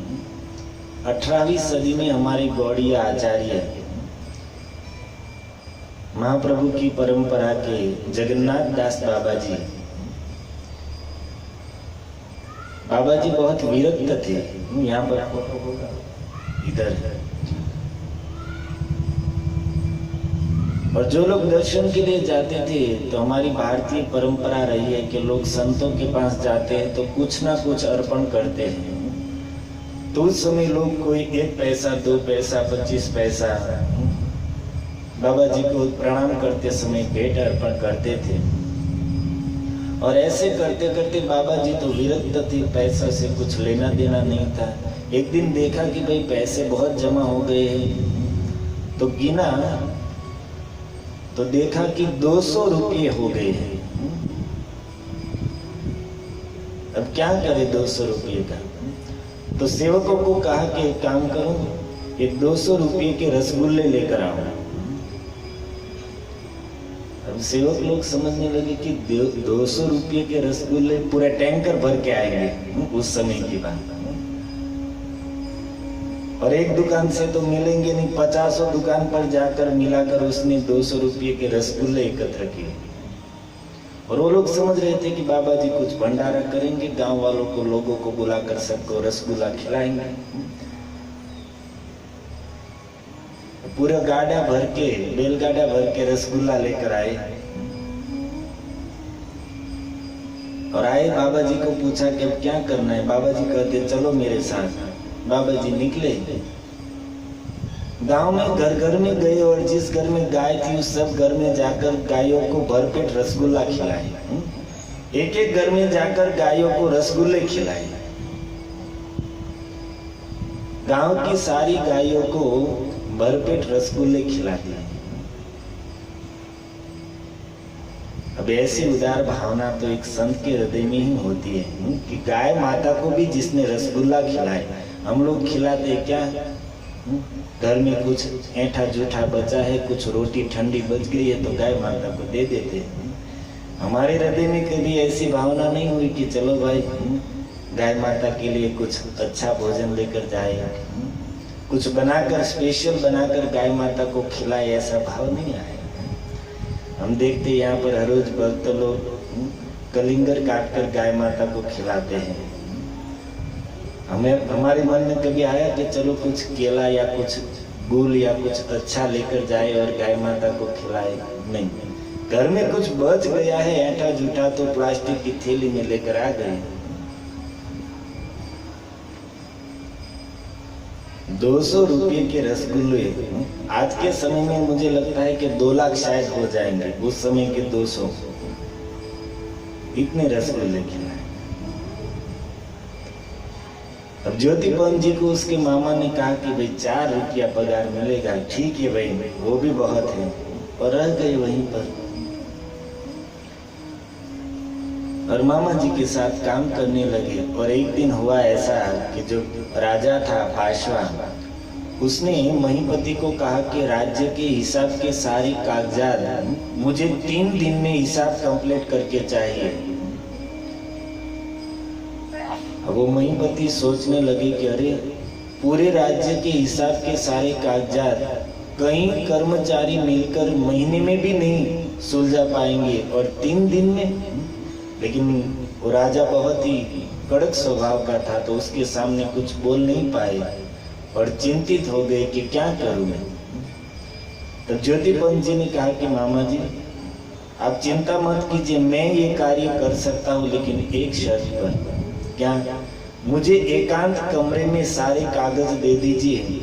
18वीं सदी में हमारे गौड़िया आचार्य महाप्रभु की परंपरा के जगन्नाथ दास बाबा जी बहुत विरक्त थे। यहाँ पर फोटो होगा, इधर। और जो लोग दर्शन के लिए जाते थे, तो हमारी भारतीय परंपरा रही है कि लोग संतों के पास जाते हैं तो कुछ ना कुछ अर्पण करते हैं। तो उस समय लोग कोई 1 पैसा, 2 पैसा, 25 पैसा बाबा जी को प्रणाम करते समय भेंट अर्पण करते थे। और ऐसे करते करते बाबा जी तो विरक्त थे, पैसा से कुछ लेना देना नहीं था। एक दिन देखा कि भाई पैसे बहुत जमा हो गए हैं, तो गिना तो देखा कि 200 रुपये हो गए हैं। अब क्या करे 200 रुपये का? तो सेवकों को कहा कि एक काम करो, ये 200 रुपये के रसगुल्ले लेकर आओ। अब सेवक लोग समझने लगे कि 200 रुपये के रसगुल्ले पूरा टैंकर भर के आएंगे उस समय की बात। और एक दुकान से तो मिलेंगे नहीं, 50 दुकान पर जाकर मिलाकर उसने 200 रुपये के रसगुल्ले एकत्र किए। और वो लोग समझ रहे थे कि बाबा जी कुछ भंडारा करेंगे, गांव वालों को, लोगों को बुलाकर सबको रसगुल्ला खिलाएंगे। पूरा गाड़ा भर के, बैलगाड़ा भर के रसगुल्ला लेकर आए। और आए, बाबा जी को पूछा कि अब क्या करना है। बाबा जी कहते चलो मेरे साथ। बाबा जी निकले, गांव में घर घर में गए, और जिस घर में गाय थी उस सब घर में जाकर गायों को भरपेट रसगुल्ला खिलाए। एक एक घर में जाकर गायों को रसगुल्ले खिलाए। गांव की सारी गायों को भरपेट रसगुल्ले खिला दिए। अब ऐसी उदार भावना तो एक संत के हृदय में ही होती है कि गाय माता को भी जिसने रसगुल्ला खिलाए, हम लोग खिलाते क्या? घर में कुछ ऐंठा जूठा बचा है, कुछ रोटी ठंडी बच गई है, तो गाय माता को दे देते। हमारे हृदय में कभी ऐसी भावना नहीं हुई कि चलो भाई गाय माता के लिए कुछ अच्छा भोजन लेकर जाए, कुछ बनाकर, स्पेशल बनाकर गाय माता को खिलाए, ऐसा भाव नहीं आया। हम देखते यहाँ पर हर रोज भक्त लोग कलिंगर काटकर गाय माता को खिलाते हैं। हमें, हमारे मन में कभी आया कि चलो कुछ केला या कुछ गुड़ या कुछ अच्छा लेकर जाए और गाय माता को खिलाए? नहीं। घर में कुछ बच गया है ऐंठा जूठा, तो प्लास्टिक की थैली में लेकर आ गए। 200 रुपये के रसगुल्ले आज के समय में मुझे लगता है कि 2 लाख शायद हो जाएंगे। उस समय के 200 इतने रसगुल्ले खिलाए। अब ज्योतिपंत जी को उसके मामा ने कहा कि भाई 4 रुपया पगार मिलेगा। ठीक है भाई, वो भी बहुत है। और रह गए वहीं पर। और मामा जी के साथ काम करने लगे। और एक दिन हुआ ऐसा कि जो राजा था पाशवा, उसने महीपति को कहा कि राज्य के हिसाब के सारे कागजात मुझे 3 दिन में हिसाब कंप्लीट करके चाहिए। अब वो महीपति सोचने लगे कि अरे पूरे राज्य के हिसाब के सारे कागजात कई कर्मचारी मिलकर महीने में भी नहीं सुलझा पाएंगे, और 3 दिन में। लेकिन वो राजा बहुत ही कड़क स्वभाव का था, तो उसके सामने कुछ बोल नहीं पाए और चिंतित हो गए कि क्या करूं मैं। तब ज्योतिपंत जी ने कहा कि मामा जी, आप चिंता मत कीजिए, मैं ये कार्य कर सकता हूँ, लेकिन एक शर्त पर। क्या? मुझे एकांत कमरे में सारे कागज दे दीजिए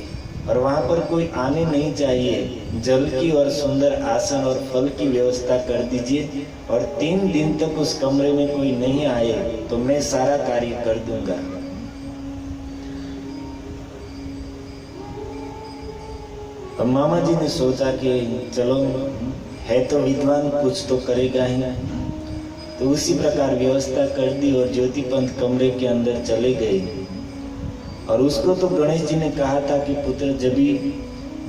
और वहां पर कोई आने नहीं चाहिए। जल की और सुंदर आसन और फल की व्यवस्था कर दीजिए और 3 दिन तक उस कमरे में कोई नहीं आए तो मैं सारा कार्य कर दूंगा। अब मामा जी ने सोचा कि चलो, है तो विद्वान, कुछ तो करेगा ही। तो उसी प्रकार व्यवस्था कर दी और ज्योति पंत कमरे के अंदर चले गए। और उसको तो गणेश जी ने कहा था कि पुत्र, जब भी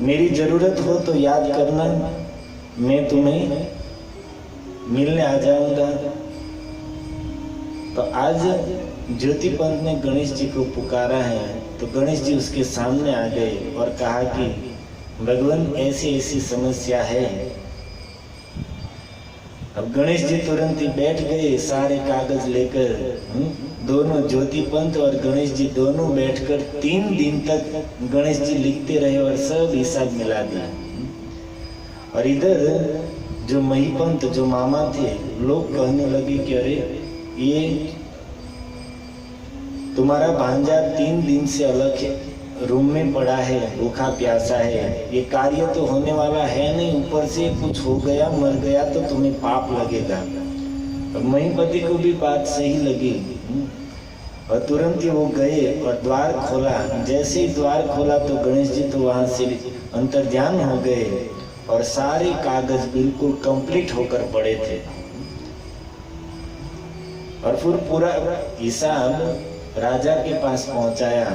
मेरी जरूरत हो तो याद करना, मैं तुम्हें मिलने आ जाऊंगा। तो आज ज्योति पंत ने गणेश जी को पुकारा है, तो गणेश जी उसके सामने आ गए और कहा कि भगवान, ऐसी ऐसी समस्या है। अब गणेश जी तुरंत ही बैठ गए सारे कागज लेकर। दोनों ज्योति पंत और गणेश जी दोनों बैठकर 3 दिन तक गणेश जी लिखते रहे और सब हिसाब मिला दिया। और इधर जो महिपंत, जो मामा थे, लोग कहने लगे कि अरे, ये तुम्हारा भांजा 3 दिन से अलग है, रूम में पड़ा है, भूखा प्यासा है, ये कार्य तो होने वाला है नहीं, ऊपर से कुछ हो गया, मर गया तो तुम्हें पाप लगेगा। अब महिपति को भी बात सही लगी और तुरंत ही वो गए और द्वार खोला। जैसे ही द्वार खोला तो गणेश जी तो वहां से अंतर्ध्यान हो गए और सारे कागज बिल्कुल कंप्लीट होकर पड़े थे। और फिर पूरा हिसाब राजा के पास पहुंचाया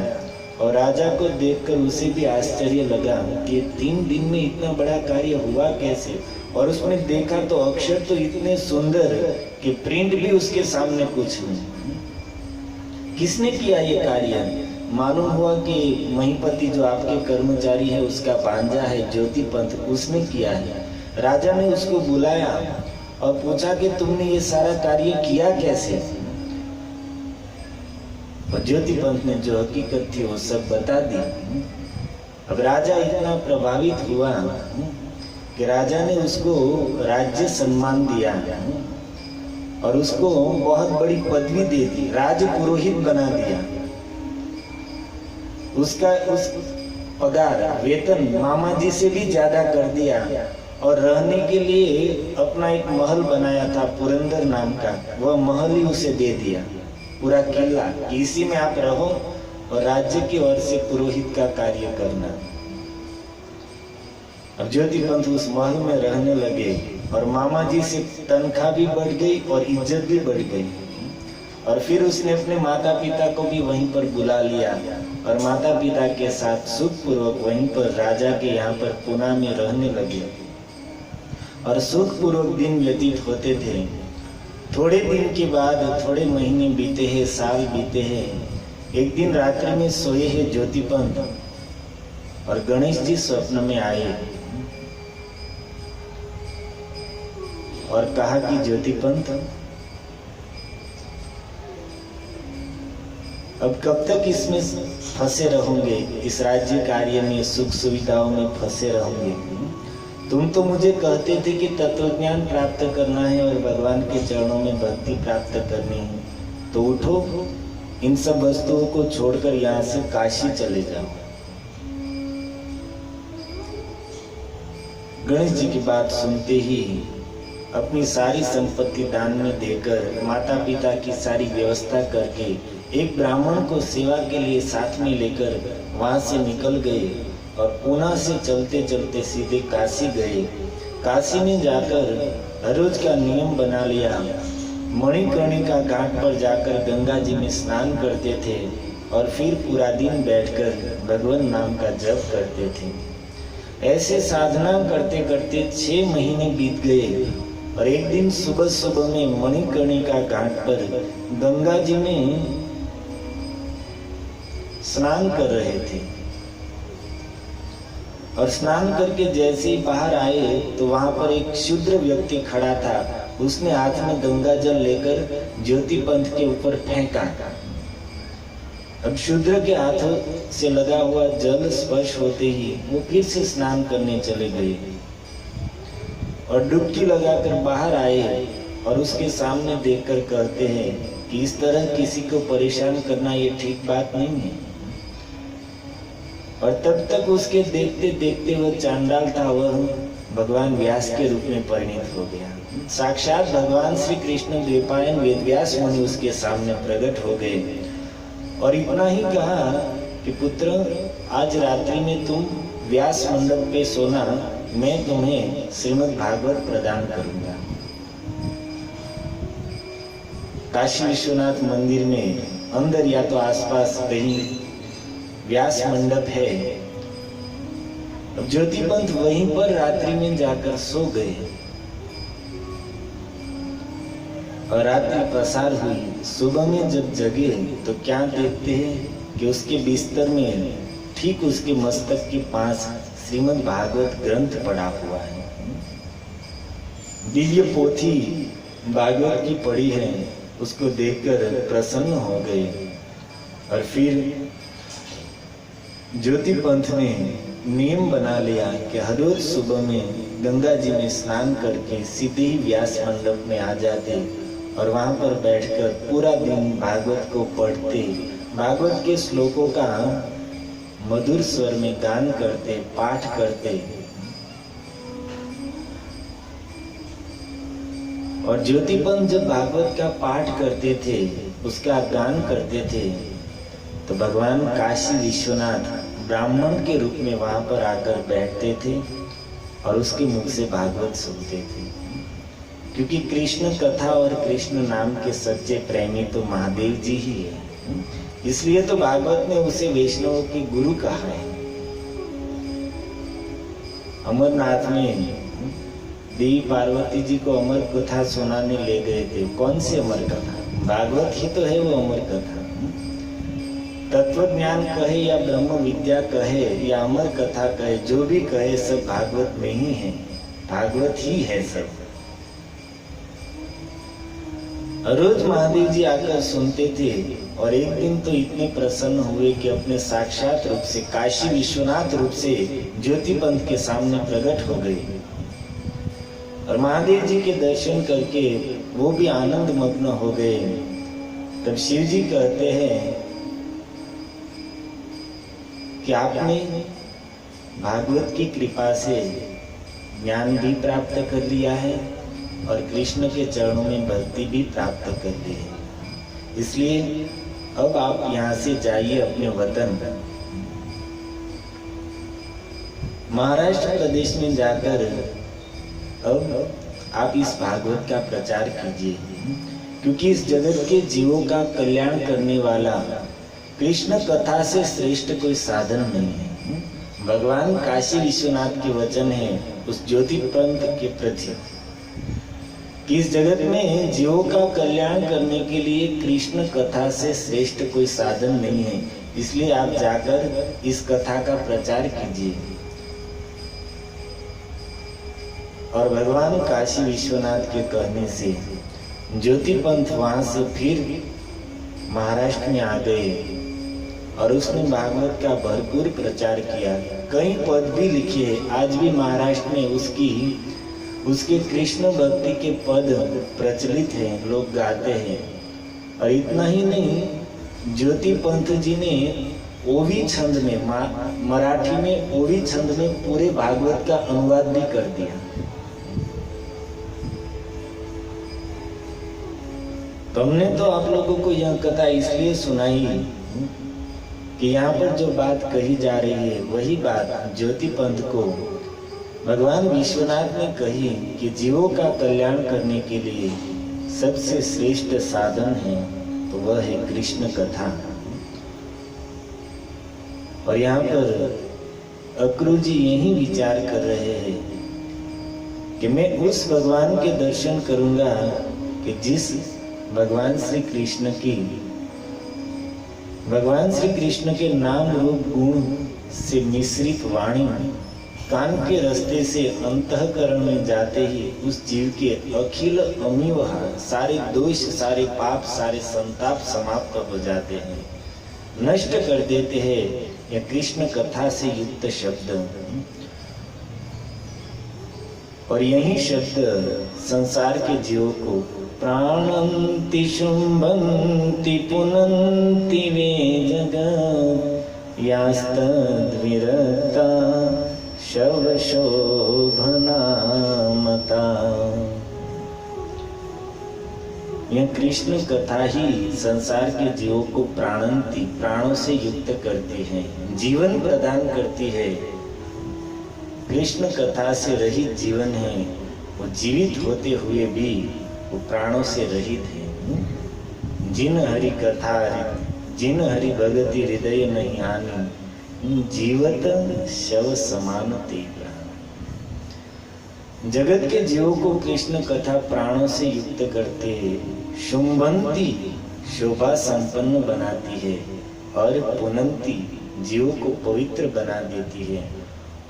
और राजा को देखकर उसे भी आश्चर्य लगा कि 3 दिन में इतना बड़ा कार्य हुआ कैसे। और उसने देखा तो अक्षर तो इतने सुंदर कि प्रिंट भी उसके सामने कुछ नहीं। किसने किया ये कार्य? मालूम हुआ कि महिपति जो आपके कर्मचारी है, उसका भांजा है ज्योति पंत, उसने किया है। राजा ने उसको बुलाया और पूछा कि तुमने ये सारा कार्य किया कैसे? और ज्योति पंत ने जो हकीकत थी वो सब बता दी। अब राजा इतना प्रभावित हुआ कि राजा ने उसको राज्य सम्मान दिया और उसको बहुत बड़ी पदवी दे दी, राज पुरोहित बना दिया। उसका उस पगार, वेतन मामा जी से भी ज्यादा कर दिया और रहने के लिए अपना एक महल बनाया था पुरंदर नाम का, वह महल ही उसे दे दिया, पूरा किला, इसी में आप रहो और राज्य की ओर से पुरोहित का कार्य करना। अब ज्योति पंत उस महल में रहने लगे और मामा जी से तनख्वाह भी बढ़ गई और इज्जत भी बढ़ गई। और फिर उसने अपने माता पिता को भी वहीं पर बुला लिया और माता पिता के साथ सुखपूर्वक वहीं पर राजा के यहाँ पर पुणे में रहने लगे और सुखपूर्वक दिन व्यतीत होते थे। थोड़े दिन के बाद थोड़े महीने बीते हैं, साल बीते हैं। एक दिन रात्रि में सोए हैं ज्योति पंत और गणेश जी स्वप्न में आए और कहा कि ज्योति पंत, अब कब तक इसमें फंसे रहोगे, इस राज्य कार्य में, सुख सुविधाओं में फंसे रहोगे? तुम तो मुझे कहते थे कि तत्वज्ञान प्राप्त करना है और भगवान के चरणों में भक्ति प्राप्त करनी है, तो उठो, इन सब वस्तुओं को छोड़कर यहाँ से काशी चले जाओ। गणेश जी की बात सुनते ही अपनी सारी संपत्ति दान में देकर, माता पिता की सारी व्यवस्था करके, एक ब्राह्मण को सेवा के लिए साथ में लेकर वहां से निकल गए और पुणे से चलते चलते सीधे काशी गए। काशी में जाकर हर रोज का नियम बना लिया, मणिकर्णिका घाट पर जाकर गंगा जी में स्नान करते थे और फिर पूरा दिन बैठकर भगवान नाम का जप करते थे। ऐसे साधना करते करते 6 महीने बीत गए और एक दिन सुबह सुबह में मणिकर्णिका घाट पर गंगा जी में स्नान कर रहे थे और स्नान करके जैसे ही बाहर आए तो वहां पर एक शूद्र व्यक्ति खड़ा था। उसने हाथ में गंगा जल लेकर ज्योति पंत के ऊपर फेंका। अब शूद्र के हाथ से लगा हुआ जल स्पर्श होते ही वो फिर से स्नान करने चले गए। और डुबकी लगाकर बाहर आए और उसके सामने देखकर कहते हैं कि इस तरह किसी को परेशान करना ये ठीक बात नहीं है। और तब तक उसके देखते देखते वह चांडाल था, वह भगवान व्यास के रूप में परिणत हो गया। साक्षात भगवान श्री कृष्ण द्वैपायन वेदव्यास मुनि उसके सामने प्रकट हो गए और इतना ही कहा कि पुत्र, आज रात्रि में तुम व्यास मंडप पे सोना, मैं तुम्हें श्रीमद् भागवत प्रदान करूंगा। काशी विश्वनाथ मंदिर में अंदर या तो आसपास कहीं व्यास मंडप है। अब ज्योतिपंत वहीं पर रात्रि में जाकर सो गए और रात्रि प्रसार हुई। सुबह में जब जगे तो क्या देखते हैं कि उसके बिस्तर में ठीक उसके मस्तक के पास श्रीमद् भागवत ग्रंथ पड़ा हुआ है। दिव्य पोथी भागवत की पड़ी है। उसको देखकर प्रसन्न हो गए और फिर ज्योतिपंत ने नियम बना लिया कि हर रोज सुबह में गंगा जी में स्नान करके सीधे ही व्यास मंडप में आ जाते और वहां पर बैठकर पूरा दिन भागवत को पढ़ते, भागवत के श्लोकों का मधुर स्वर में गान करते, पाठ करते। और ज्योतिपंत जब भागवत का पाठ करते थे, उसका गान करते थे, तो भगवान काशी विश्वनाथ ब्राह्मण के रूप में वहां पर आकर बैठते थे और उसके मुख से भागवत सुनते थे। क्योंकि कृष्ण कथा और कृष्ण नाम के सच्चे प्रेमी तो महादेव जी ही है, इसलिए तो भागवत ने उसे वैष्णवों के गुरु कहा है। अमरनाथ में देवी पार्वती जी को अमर कथा सुनाने ले गए थे। कौन सी अमर कथा? भागवत ही तो है वो अमर कथा। तत्व ज्ञान कहे या ब्रह्म विद्या कहे या अमर कथा कहे, जो भी कहे सब भागवत में ही है, भागवत ही है सब। रोज महादेव जी आकर सुनते थे और एक दिन तो इतने प्रसन्न हुए कि अपने साक्षात रूप से, काशी विश्वनाथ रूप से ज्योतिपंत के सामने प्रकट हो गए और महादेव जी के दर्शन करके वो भी आनंद मग्न हो गए। तब शिव जी कहते हैं कि आपने भागवत की कृपा से ज्ञान भी प्राप्त कर लिया है और कृष्ण के चरणों में भक्ति भी प्राप्त कर ली है, इसलिए अब आप यहाँ से जाइए अपने वतन। महाराष्ट्र प्रदेश में जाकर अब आप इस भागवत का प्रचार कीजिए, क्योंकि इस जगत के जीवों का कल्याण करने वाला कृष्ण कथा से श्रेष्ठ कोई साधन नहीं है। भगवान काशी विश्वनाथ के वचन है उस ज्योतिपंत के प्रति कि इस जगत में जीवों का कल्याण करने के लिए कृष्ण कथा से श्रेष्ठ कोई साधन नहीं है, इसलिए आप जाकर इस कथा का प्रचार कीजिए। और भगवान काशी विश्वनाथ के कहने से ज्योतिपंत वहां से फिर महाराष्ट्र में आ गए और उसने भागवत का भरपूर प्रचार किया। कई पद भी लिखे, आज भी महाराष्ट्र में उसके कृष्ण भक्ति के पद प्रचलित हैं, लोग गाते हैं। और इतना ही नहीं, ज्योतिपंत जी ने ओवी छंद में, मराठी में ओवी छंद में पूरे भागवत का अनुवाद भी कर दिया। तो हमने तो आप लोगों को यह कथा इसलिए सुनाई कि यहाँ पर जो बात कही जा रही है वही बात ज्योतिपंत को भगवान विश्वनाथ ने कही कि जीवों का कल्याण करने के लिए सबसे श्रेष्ठ साधन है तो वह है कृष्ण कथा। और यहाँ पर अक्रू जी यही विचार कर रहे हैं कि मैं उस भगवान के दर्शन करूंगा कि जिस भगवान श्री कृष्ण के नाम रूप गुण से मिश्रित वाणी कान के रास्ते से अंतःकरण में जाते ही उस जीव के अखिल अमीवह सारे दोष, सारे पाप, सारे संताप समाप्त हो जाते हैं, नष्ट कर देते हैं यह कृष्ण कथा से युक्त शब्द। और यही शब्द संसार के जीवों को प्राणन्ति शुंभन्ति पुनन्ति वे जगत् यास्तद्विरक्ता शवशोभना मता। यह कृष्ण कथा ही संसार के जीवों को प्राणन्ति, प्राणों से युक्त करती है, जीवन प्रदान करती है। कृष्ण कथा से रहित जीवन है, वो जीवित होते हुए भी वो प्राणों से रहित है। जिन हरि कथा जिन हरि भगति हृदय नहीं आनी, जीवत शव समान ते प्राण। जगत के जीवों को कृष्ण कथा प्राणों से युक्त करते शुंभंती, शोभा संपन्न बनाती है, और पुनंती, जीवों को पवित्र बना देती है।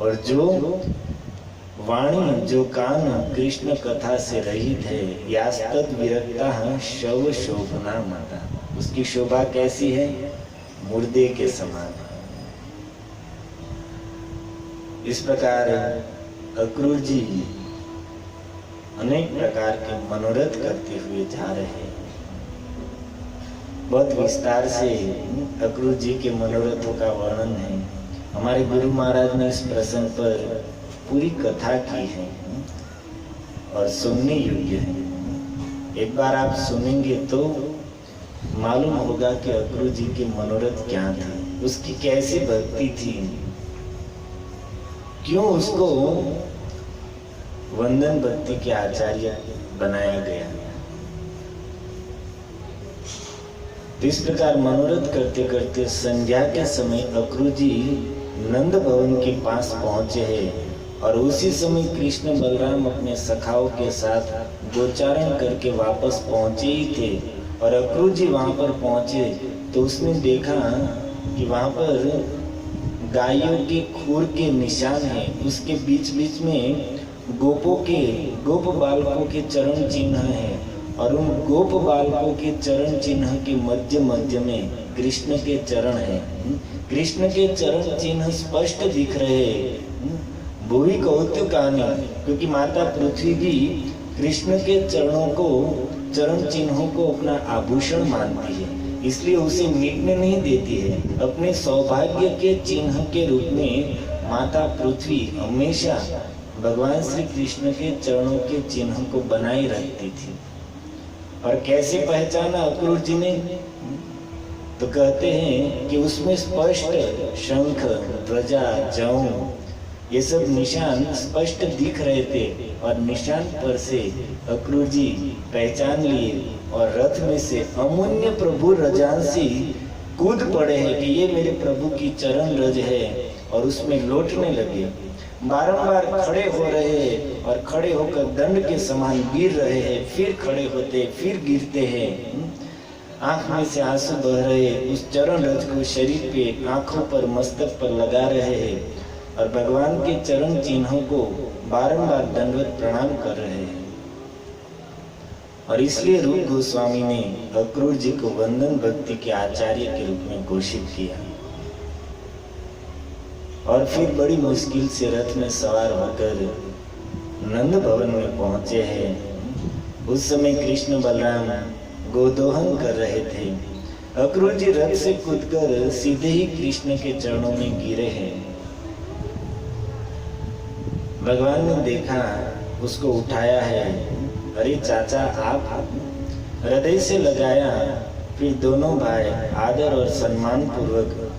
और जो वाणी, जो कान कृष्ण कथा से रहित है, यास्तद विरक्ता शव शोभना माता, उसकी शोभा कैसी है? मुर्दे के समान है। इस प्रकार अक्रूर जी अनेक प्रकार के मनोरथ करते हुए जा रहे हैं। बहुत विस्तार से अक्रूर जी के मनोरथों का वर्णन है। हमारे गुरु महाराज ने इस प्रसंग पर पूरी कथा की है और सुनने योग्य है। एक बार आप सुनेंगे तो मालूम होगा कि अक्रूर जी के मनोरथ क्या थे, उसकी कैसी भक्ति थी, क्यों उसको वंदन भक्ति के आचार्य बनाया गया। तो इस प्रकार मनोरथ करते करते संध्या के समय अक्रूर जी नंद भवन के पास पहुंचे हैं, और उसी समय कृष्ण बलराम अपने सखाओं के साथ गोचारण करके वापस पहुंचे ही थे। और अक्रूर जी वहां पर पहुंचे तो उसने देखा कि वहां पर गायों के खूर के निशान हैं, उसके बीच बीच में गोप बालकों के चरण चिन्ह हैं, और उन गोप बालकों के चरण चिन्ह के मध्य मध्य में कृष्ण के चरण हैं। कृष्ण के चरण चिन्ह स्पष्ट दिख रहे हैं। भूमि कौतुकानि, क्योंकि माता पृथ्वी भी कृष्ण के चरण चिन्हों को अपना आभूषण मानती है, इसलिए उसे मिटने नहीं देती है। अपने सौभाग्य के चिन्ह के रूप में माता पृथ्वी हमेशा भगवान श्री कृष्ण के चरणों के चिन्ह को बनाए रखती थी। और कैसे पहचाना अक्रूर जी ने? तो कहते हैं कि उसमें स्पष्ट शंख, ध्वजा, जौ, ये सब निशान स्पष्ट दिख रहे थे, और निशान पर से अक्रूर जी पहचान लिए और रथ में से अमूल्य प्रभु रजांसी कूद पड़े हैं कि ये मेरे प्रभु की चरण रज है, और उसमें लौटने लगे। बारंबार खड़े हो रहे हैं और खड़े होकर दंड के समान गिर रहे हैं, फिर खड़े होते फिर गिरते हैं। आंख में से आंसू बह रहे, उस चरण रज को शरीर पे, आंखों पर, मस्तक पर लगा रहे हैं, और भगवान के चरण चिन्हों को बारंबार दंडवत प्रणाम कर रहे हैं। और इसलिए रूप गोस्वामी ने अक्रूर जी को वंदन भक्ति के आचार्य के रूप में घोषित किया। और फिर बड़ी मुश्किल से रथ में सवार होकर नंद भवन में पहुंचे हैं। उस समय कृष्ण बलराम गोदोहन कर रहे थे। अक्रूर जी रथ से कूदकर सीधे ही कृष्ण के चरणों में गिरे हैं। भगवान ने देखा, उसको उठाया है। अरे चाचा, आप, हृदय से लगाया। फिर दोनों भाई आदर और सम्मान पूर्वक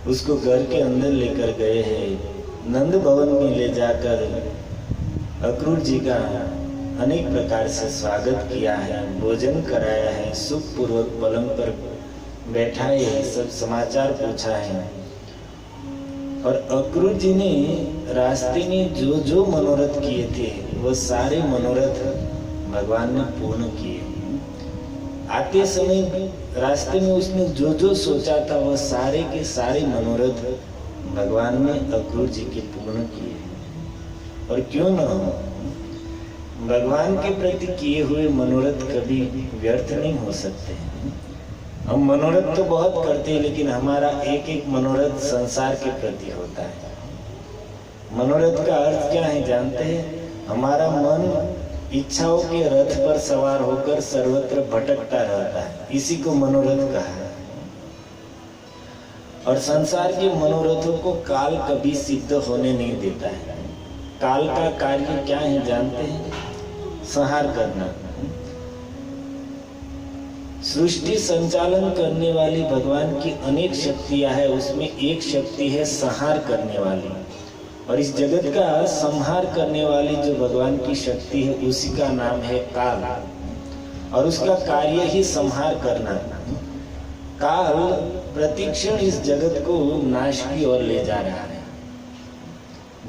उसको घर के अंदर लेकर गए हैं। नंद भवन में ले जाकर अक्रूर जी का अनेक प्रकार से स्वागत किया है, भोजन कराया है, सुख पूर्वक पलंग पर बैठाए है, सब समाचार पूछा है। और अक्रूर जी ने रास्ते में जो जो मनोरथ किए थे, वो सारे मनोरथ भगवान ने पूर्ण किए। आते समय रास्ते में उसने जो जो सोचा था, वह सारे के सारे मनोरथ भगवान ने अक्रूर जी के पूर्ण किए। और क्यों न हो, भगवान के प्रति किए हुए मनोरथ कभी व्यर्थ नहीं हो सकते। हम मनोरथ तो बहुत करते हैं, लेकिन हमारा एक एक मनोरथ संसार के प्रति होता है। मनोरथ का अर्थ क्या है जानते हैं? हमारा मन इच्छाओं के रथ पर सवार होकर सर्वत्र भटकता रहता है, इसी को मनोरथ कहा है। और संसार के मनोरथों को काल कभी सिद्ध होने नहीं देता है। काल का कार्य क्या है जानते हैं? संहार करना। सृष्टि संचालन करने वाली भगवान की अनेक शक्तियां हैं, उसमें एक शक्ति है संहार करने वाली, और इस जगत का संहार करने वाली जो भगवान की शक्ति है उसी का नाम है काल, और उसका कार्य ही संहार करना। काल प्रतिक्षण इस जगत को नाश की ओर ले जा रहा है।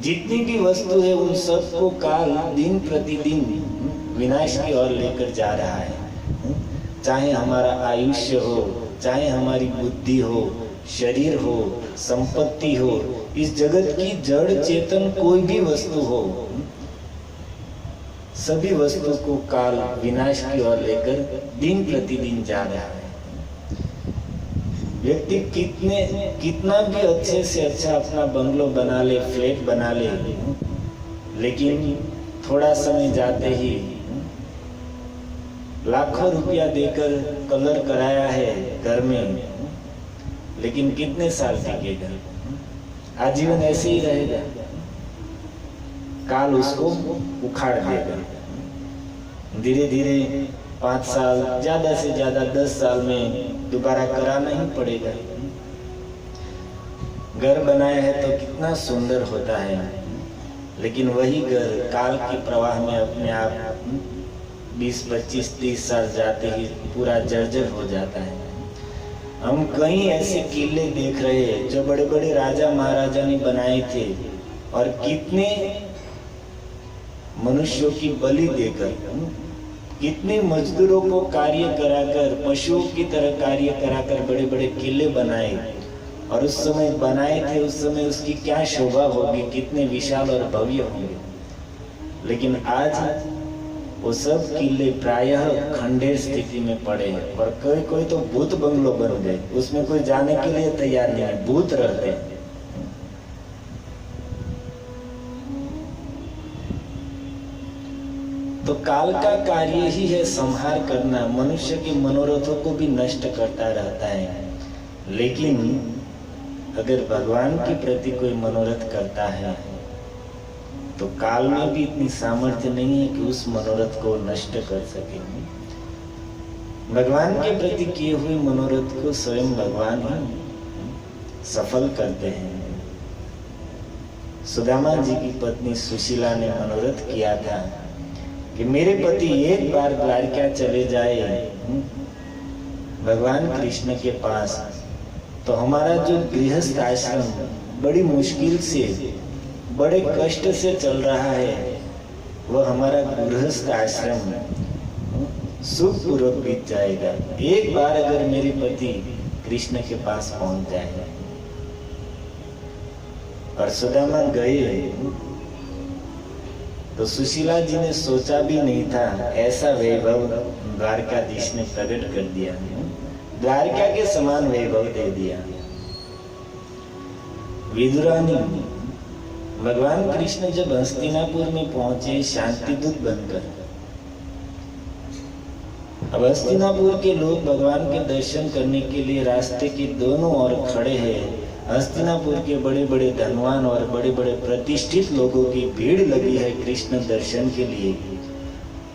जितनी भी वस्तु है उन सबको काल दिन प्रतिदिन विनाश की ओर लेकर जा रहा है। चाहे हमारा आयुष्य हो, चाहे हमारी बुद्धि हो, शरीर हो, संपत्ति हो, इस जगत की जड़ चेतन कोई भी वस्तु हो, सभी वस्तु को काल विनाश की ओर लेकर दिन प्रतिदिन जा रहा है। व्यक्ति कितना भी अच्छे से अच्छा अपना बंगलो बना ले, फ्लैट बना ले, लेकिन थोड़ा समय जाते ही लाखों रुपया देकर कलर कराया है घर में, लेकिन कितने साल टिकेगा? आजीवन ऐसे ही रहेगा। काल उसको उखाड़ देगा। धीरे धीरे 5 साल, ज्यादा से ज्यादा 10 साल में दोबारा कराना ही पड़ेगा। घर बनाया है तो कितना सुंदर होता है, लेकिन वही घर काल के प्रवाह में अपने आप 20, 25, 30 साल जाते ही पूरा जर्जर हो जाता है। हम कई ऐसे किले देख रहे हैं जो बड़े बड़े राजा महाराजा ने बनाए थे, और कितने मनुष्यों की बलि देकर, कितने मजदूरों को कार्य कराकर, पशुओं की तरह कार्य कराकर बड़े बड़े किले बनाए, और उस समय बनाए थे, उस समय उसकी क्या शोभा होगी, कितने विशाल और भव्य होंगे। लेकिन आज वो सब किले प्रायः खंडेर स्थिति में पड़े हैं, और कोई कोई तो भूत बंगलो बन गए, उसमें कोई जाने के लिए तैयार नहीं है, भूत रहते हैं। तो काल का कार्य ही है संहार करना, मनुष्य के मनोरथों को भी नष्ट करता रहता है। लेकिन अगर भगवान के प्रति कोई मनोरथ करता है तो काल में भी इतनी सामर्थ्य नहीं है कि उस मनोरथ को नष्ट कर सके। भगवान के प्रति किए हुए मनोरथ को स्वयं भगवान ही सफल करते हैं। सुदामा जी की पत्नी सुशीला ने मनोरथ किया था कि मेरे पति एक बार द्वारका चले जाए भगवान कृष्ण के पास, तो हमारा जो गृहस्थ आश्रम बड़ी मुश्किल से, बड़े कष्ट से चल रहा है, वह हमारा गृहस्थ आश्रम सुखपूर्वक बीत जाएगा। एक बार अगर मेरे पति कृष्ण के पास पहुंच जाए। और सुदामा गए तो सुशीला जी ने सोचा भी नहीं था ऐसा वैभव द्वारकाधीश ने प्रकट कर दिया, द्वारका के समान वैभव दे दिया। विदुरानी भगवान कृष्ण जब हस्तिनापुर में पहुंचे शांतिदूत बनकर, अब हस्तिनापुर के लोग भगवान के दर्शन करने के लिए रास्ते के दोनों ओर खड़े हैं। हस्तिनापुर के बड़े बड़े धनवान और बड़े बड़े प्रतिष्ठित लोगों की भीड़ लगी है कृष्ण दर्शन के लिए,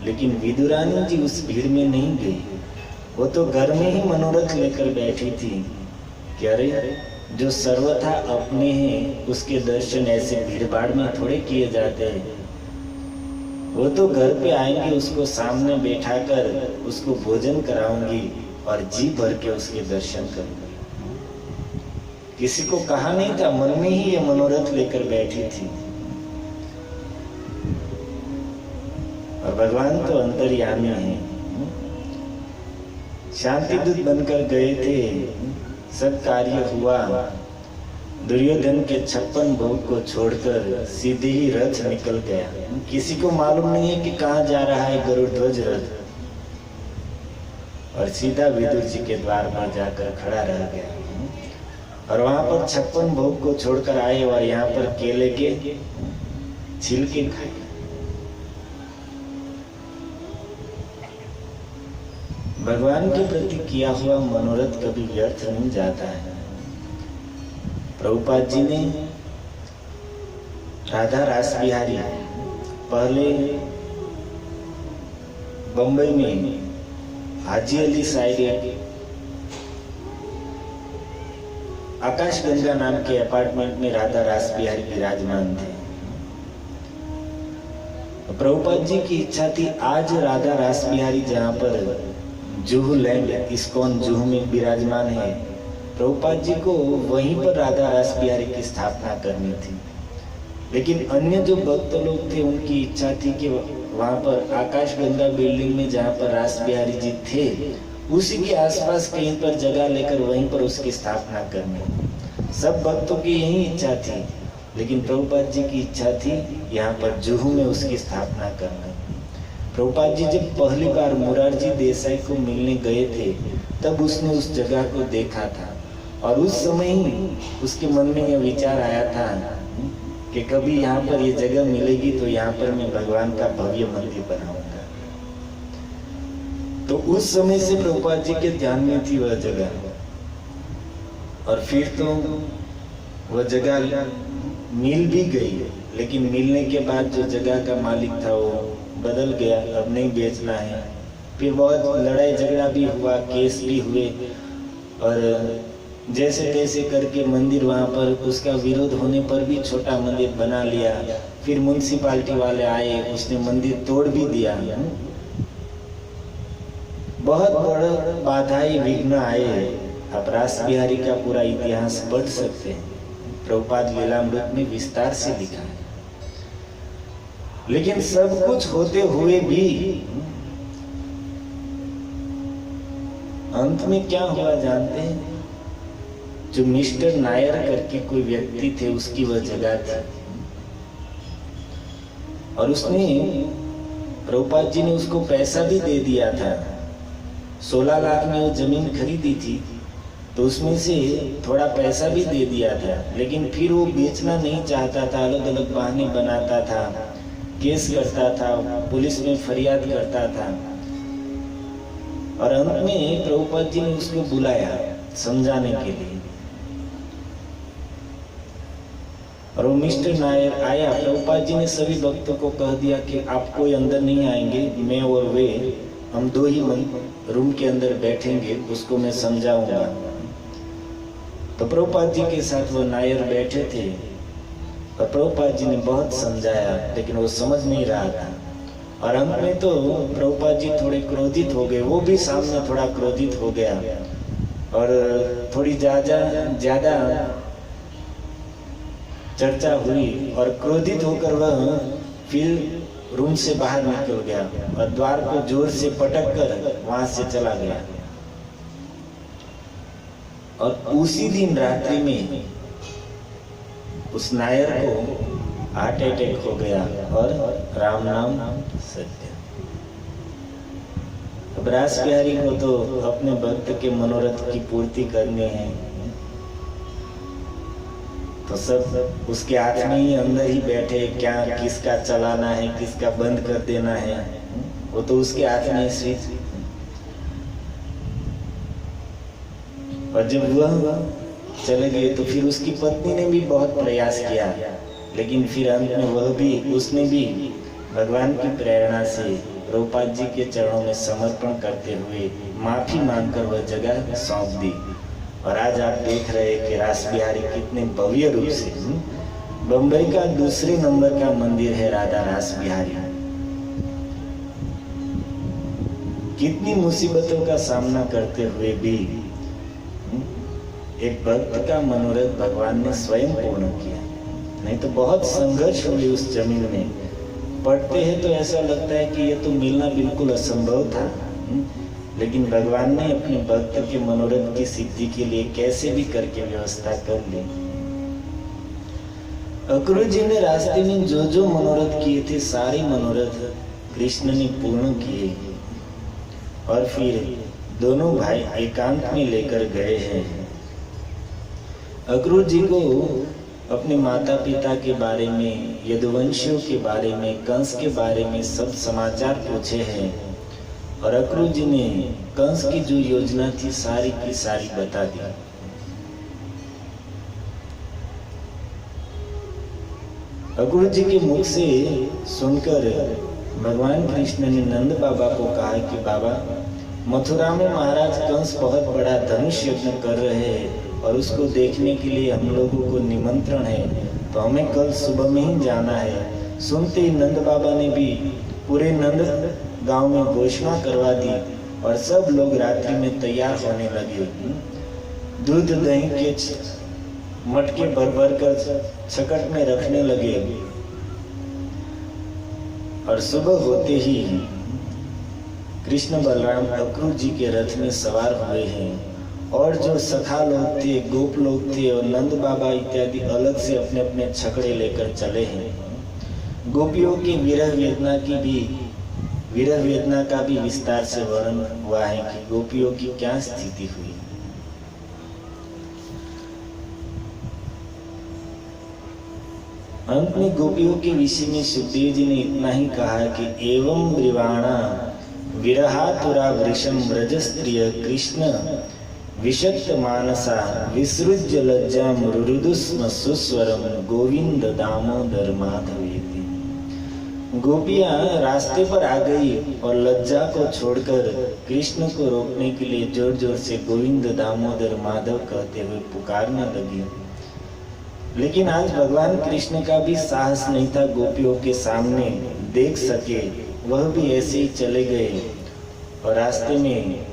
लेकिन विदुरानी जी उस भीड़ में नहीं गई। वो तो घर में ही मनोरथ लेकर बैठी थी कि अरे जो सर्वथा अपने हैं उसके दर्शन ऐसे भीड़भाड़ में थोड़े किए जाते हैं। वो तो घर पे आएंगे, उसको सामने बैठाकर उसको भोजन कराऊंगी और जी भर के उसके दर्शन करूंगी। किसी को कहा नहीं था, मन में ही ये मनोरथ लेकर बैठी थी। और भगवान तो अंतर्यामी है। शांतिदूत बनकर गए थे, सब कार्य हुआ। दुर्योधन के 56 भोग को छोड़कर सीधे ही रथ निकल गया। किसी को मालूम नहीं है कि कहाँ जा रहा है गरुड़ ध्वज रथ, और सीधा विदुर जी के द्वार पर जाकर खड़ा रह गया। और वहां पर 56 भोग को छोड़कर आए और यहाँ पर केले के छिलके खाए। भगवान के प्रति किया हुआ मनोरथ कभी व्यर्थ नहीं जाता है। प्रभुपाद जी ने राधा रास बिहारी पहले बंबई में हाजी अली साइड आकाश गंगा नाम के अपार्टमेंट में राधा रास बिहारी विराजमान थे। प्रभुपाद जी की इच्छा थी आज राधा रास बिहारी जहाँ पर जुहू लैंड इस्कॉन जुहू में विराजमान है, प्रभुपाद जी को वहीं पर राधा रास बिहारी की स्थापना करनी थी। लेकिन अन्य जो भक्त लोग थे उनकी इच्छा थी कि वहां पर आकाश गंगा बिल्डिंग में जहाँ पर रास बिहारी जी थे उसी के आसपास कहीं पर जगह लेकर वहीं पर उसकी स्थापना करनी। सब भक्तों की यही इच्छा थी, लेकिन प्रभुपाद जी की इच्छा थी यहाँ पर जुहू में उसकी स्थापना करना। प्रभुपाद जी जब पहली बार मुरारजी देसाई को मिलने गए थे तब उसने उस जगह को देखा था और उस समय ही उसके मन में यह विचार आया था कि कभी यहाँ पर ये जगह मिलेगी तो यहाँ पर मैं भगवान का भव्य मंदिर बनाऊंगा। तो उस समय से प्रभुपाद जी के ध्यान में थी वह जगह और फिर तो वह जगह मिल भी गई, लेकिन मिलने के बाद जो जगह का मालिक था वो बदल गया, अब नहीं बेचना है। फिर बहुत लड़ाई झगड़ा भी हुआ, केस भी हुए और जैसे तैसे करके मंदिर वहां पर उसका विरोध होने पर भी छोटा मंदिर बना लिया। फिर म्युनिसिपालिटी वाले आए, उसने मंदिर तोड़ भी दिया। बहुत बड़ा बाधाएं विघ्न आए। आप रास बिहारी का पूरा इतिहास पढ़ सकते हैं, प्रभुपाद लीलामृत में विस्तार से लिखा है। लेकिन सब कुछ होते हुए भी अंत में क्या हुआ जानते हैं? जो मिस्टर नायर करके कोई व्यक्ति थे उसकी वह जगह थी और उसने प्रभुपाद जी ने उसको पैसा भी दे दिया था। 16 लाख में वो जमीन खरीदी थी तो उसमें से थोड़ा पैसा भी दे दिया था, लेकिन फिर वो बेचना नहीं चाहता था। अलग अलग बहाने बनाता था, केस करता था, पुलिस में फरियाद करता था और अंत में प्रभुपाद जी ने उसको बुलाया समझाने के लिए और वो मिस्टर नायर आया। प्रभुपाद जी ने सभी भक्तों को कह दिया कि आप कोई अंदर नहीं आएंगे, मैं और वे हम 2 ही रूम के अंदर बैठेंगे, उसको मैं समझाऊंगा। तो प्रभुपाद जी के साथ वो नायर बैठे थे और प्रभुपाद जी ने बहुत समझाया लेकिन वो समझ नहीं रहा था और अंत में तो प्रभुपाद जी थोड़े क्रोधित हो गए, वो भी सामने थोड़ा क्रोधित हो गया और थोड़ी ज्यादा चर्चा हुई और क्रोधित होकर वह फिर रूम से बाहर निकल गया और द्वार को जोर से पटक कर वहां से चला गया। और उसी दिन रात्रि में उस नायर को हार्ट अटैक हो गया और राम नाम सत्य। अब रास बिहारी को तो अपने भक्त के मनोरथ की पूर्ति करनी है, तो सब उसके हाथ में ही अंदर ही बैठे, क्या किसका चलाना है किसका बंद कर देना है वो तो उसके हाथ में स्विच। और जब वह चले गए तो फिर उसकी पत्नी ने भी बहुत प्रयास किया, लेकिन फिर अंत में उसने भी भगवान की प्रेरणा से प्रभुपाद जी के चरणों में समर्पण करते हुए माफी मांगकर वह जगह सौंप दी। और आज आप देख रहे हैं कि रास बिहारी कितने भव्य रूप से बंबई का 2 नंबर का मंदिर है राधा रास बिहारी। कितनी मुसीबतों का सामना करते हुए भी एक भक्त का मनोरथ भगवान ने स्वयं पूर्ण किया। नहीं तो बहुत संघर्ष हुई उस जमीन में। पढ़ते हैं तो ऐसा लगता है कि ये तो मिलना बिल्कुल असंभव था, लेकिन भगवान ने अपने भक्त के मनोरथ की सिद्धि के लिए कैसे भी करके व्यवस्था कर ली। अक्रूर जी ने रास्ते में जो जो मनोरथ किए थे सारे मनोरथ कृष्ण ने पूर्ण किए और फिर दोनों भाई एकांत में लेकर गए हैं। अक्रूर जी को अपने माता पिता के बारे में, यदुवंशियों के बारे में, कंस के बारे में सब समाचार पूछे हैं और अक्रूर जी ने कंस की जो योजना थी सारी की सारी बता दी। अक्रूर जी के मुख से सुनकर भगवान कृष्ण ने नंद बाबा को कहा कि बाबा, मथुरा में महाराज कंस बहुत बड़ा धनुष यज्ञ कर रहे हैं और उसको देखने के लिए हम लोगों को निमंत्रण है, तो हमें कल सुबह में ही जाना है। सुनते ही नंद बाबा ने भी पूरे नंद गांव में घोषणा करवा दी और सब लोग रात्रि में तैयार होने लगे। दूध दही के मटके भर भर कर छकट में रखने लगे और सुबह होते ही कृष्ण बलराम अक्रूर जी के रथ में सवार हुए हैं और जो सखा लोग थे, गोप लोग थे और नंद बाबा इत्यादि अलग से अपने अपने छकड़े लेकर चले हैं। गोपियों की विरह वेदना का भी विस्तार से वर्णन हुआ है कि गोपियों की क्या स्थिति हुई। अंत में गोपियों के विषय में सुखदेव जी ने इतना ही कहा कि एवं ब्रिवाणा विरहातुरा वृषम व्रजस्त्रिय कृष्ण विषक्त मानसा विसृज्य लज्जा रुरुदुस्म सुस्वरम गोविंद दामोदर माधवेति। गोपियां रास्ते पर आ गई और लज्जा को छोड़कर कृष्ण को रोकने के लिए जोर जोर से गोविंद दामोदर माधव कहते हुए पुकारने लगी। लेकिन आज भगवान कृष्ण का भी साहस नहीं था गोपियों के सामने देख सके, वह भी ऐसे ही चले गए और रास्ते में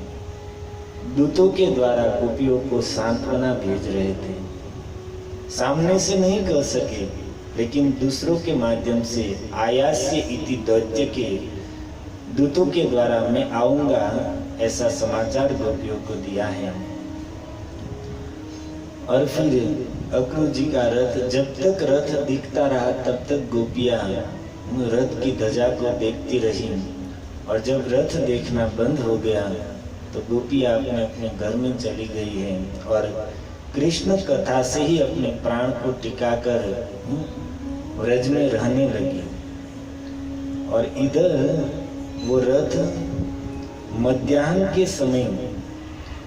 दूतों के द्वारा गोपियों को सांत्वना भेज रहे थे। सामने से नहीं कह सके, लेकिन दूसरों के माध्यम से आयास्य इति दैत्य के दूतों के द्वारा मैं आऊंगा ऐसा समाचार गोपियों को दिया है। और फिर अक्रूर जी का रथ, जब तक रथ दिखता रहा तब तक गोपियां रथ की ध्वजा को देखती रही और जब रथ देखना बंद हो गया तो गोपियां अपने अपने घर में चली गई हैं और कृष्ण कथा से ही अपने प्राण को टिकाकर व्रज में रहने लगी। और इधर वो रथ मध्याह्न के समय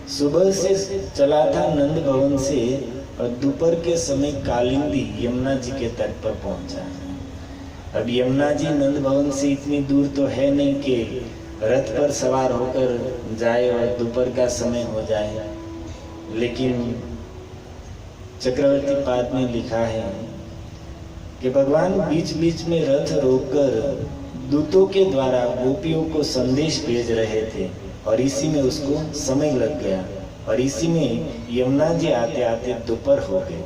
सुबह से चला था नंद भवन से और दोपहर के समय कालिंदी यमुना जी के तट पर पहुंचा। अब यमुना जी नंद भवन से इतनी दूर तो है नहीं कि रथ पर सवार होकर जाए और दोपहर का समय हो जाए, लेकिन चक्रवर्ती पाद में लिखा है कि भगवान बीच बीच में रथ रोककर दूतों के द्वारा गोपियों को संदेश भेज रहे थे और इसी में उसको समय लग गया और इसी में यमुना जी आते आते दोपहर हो गए।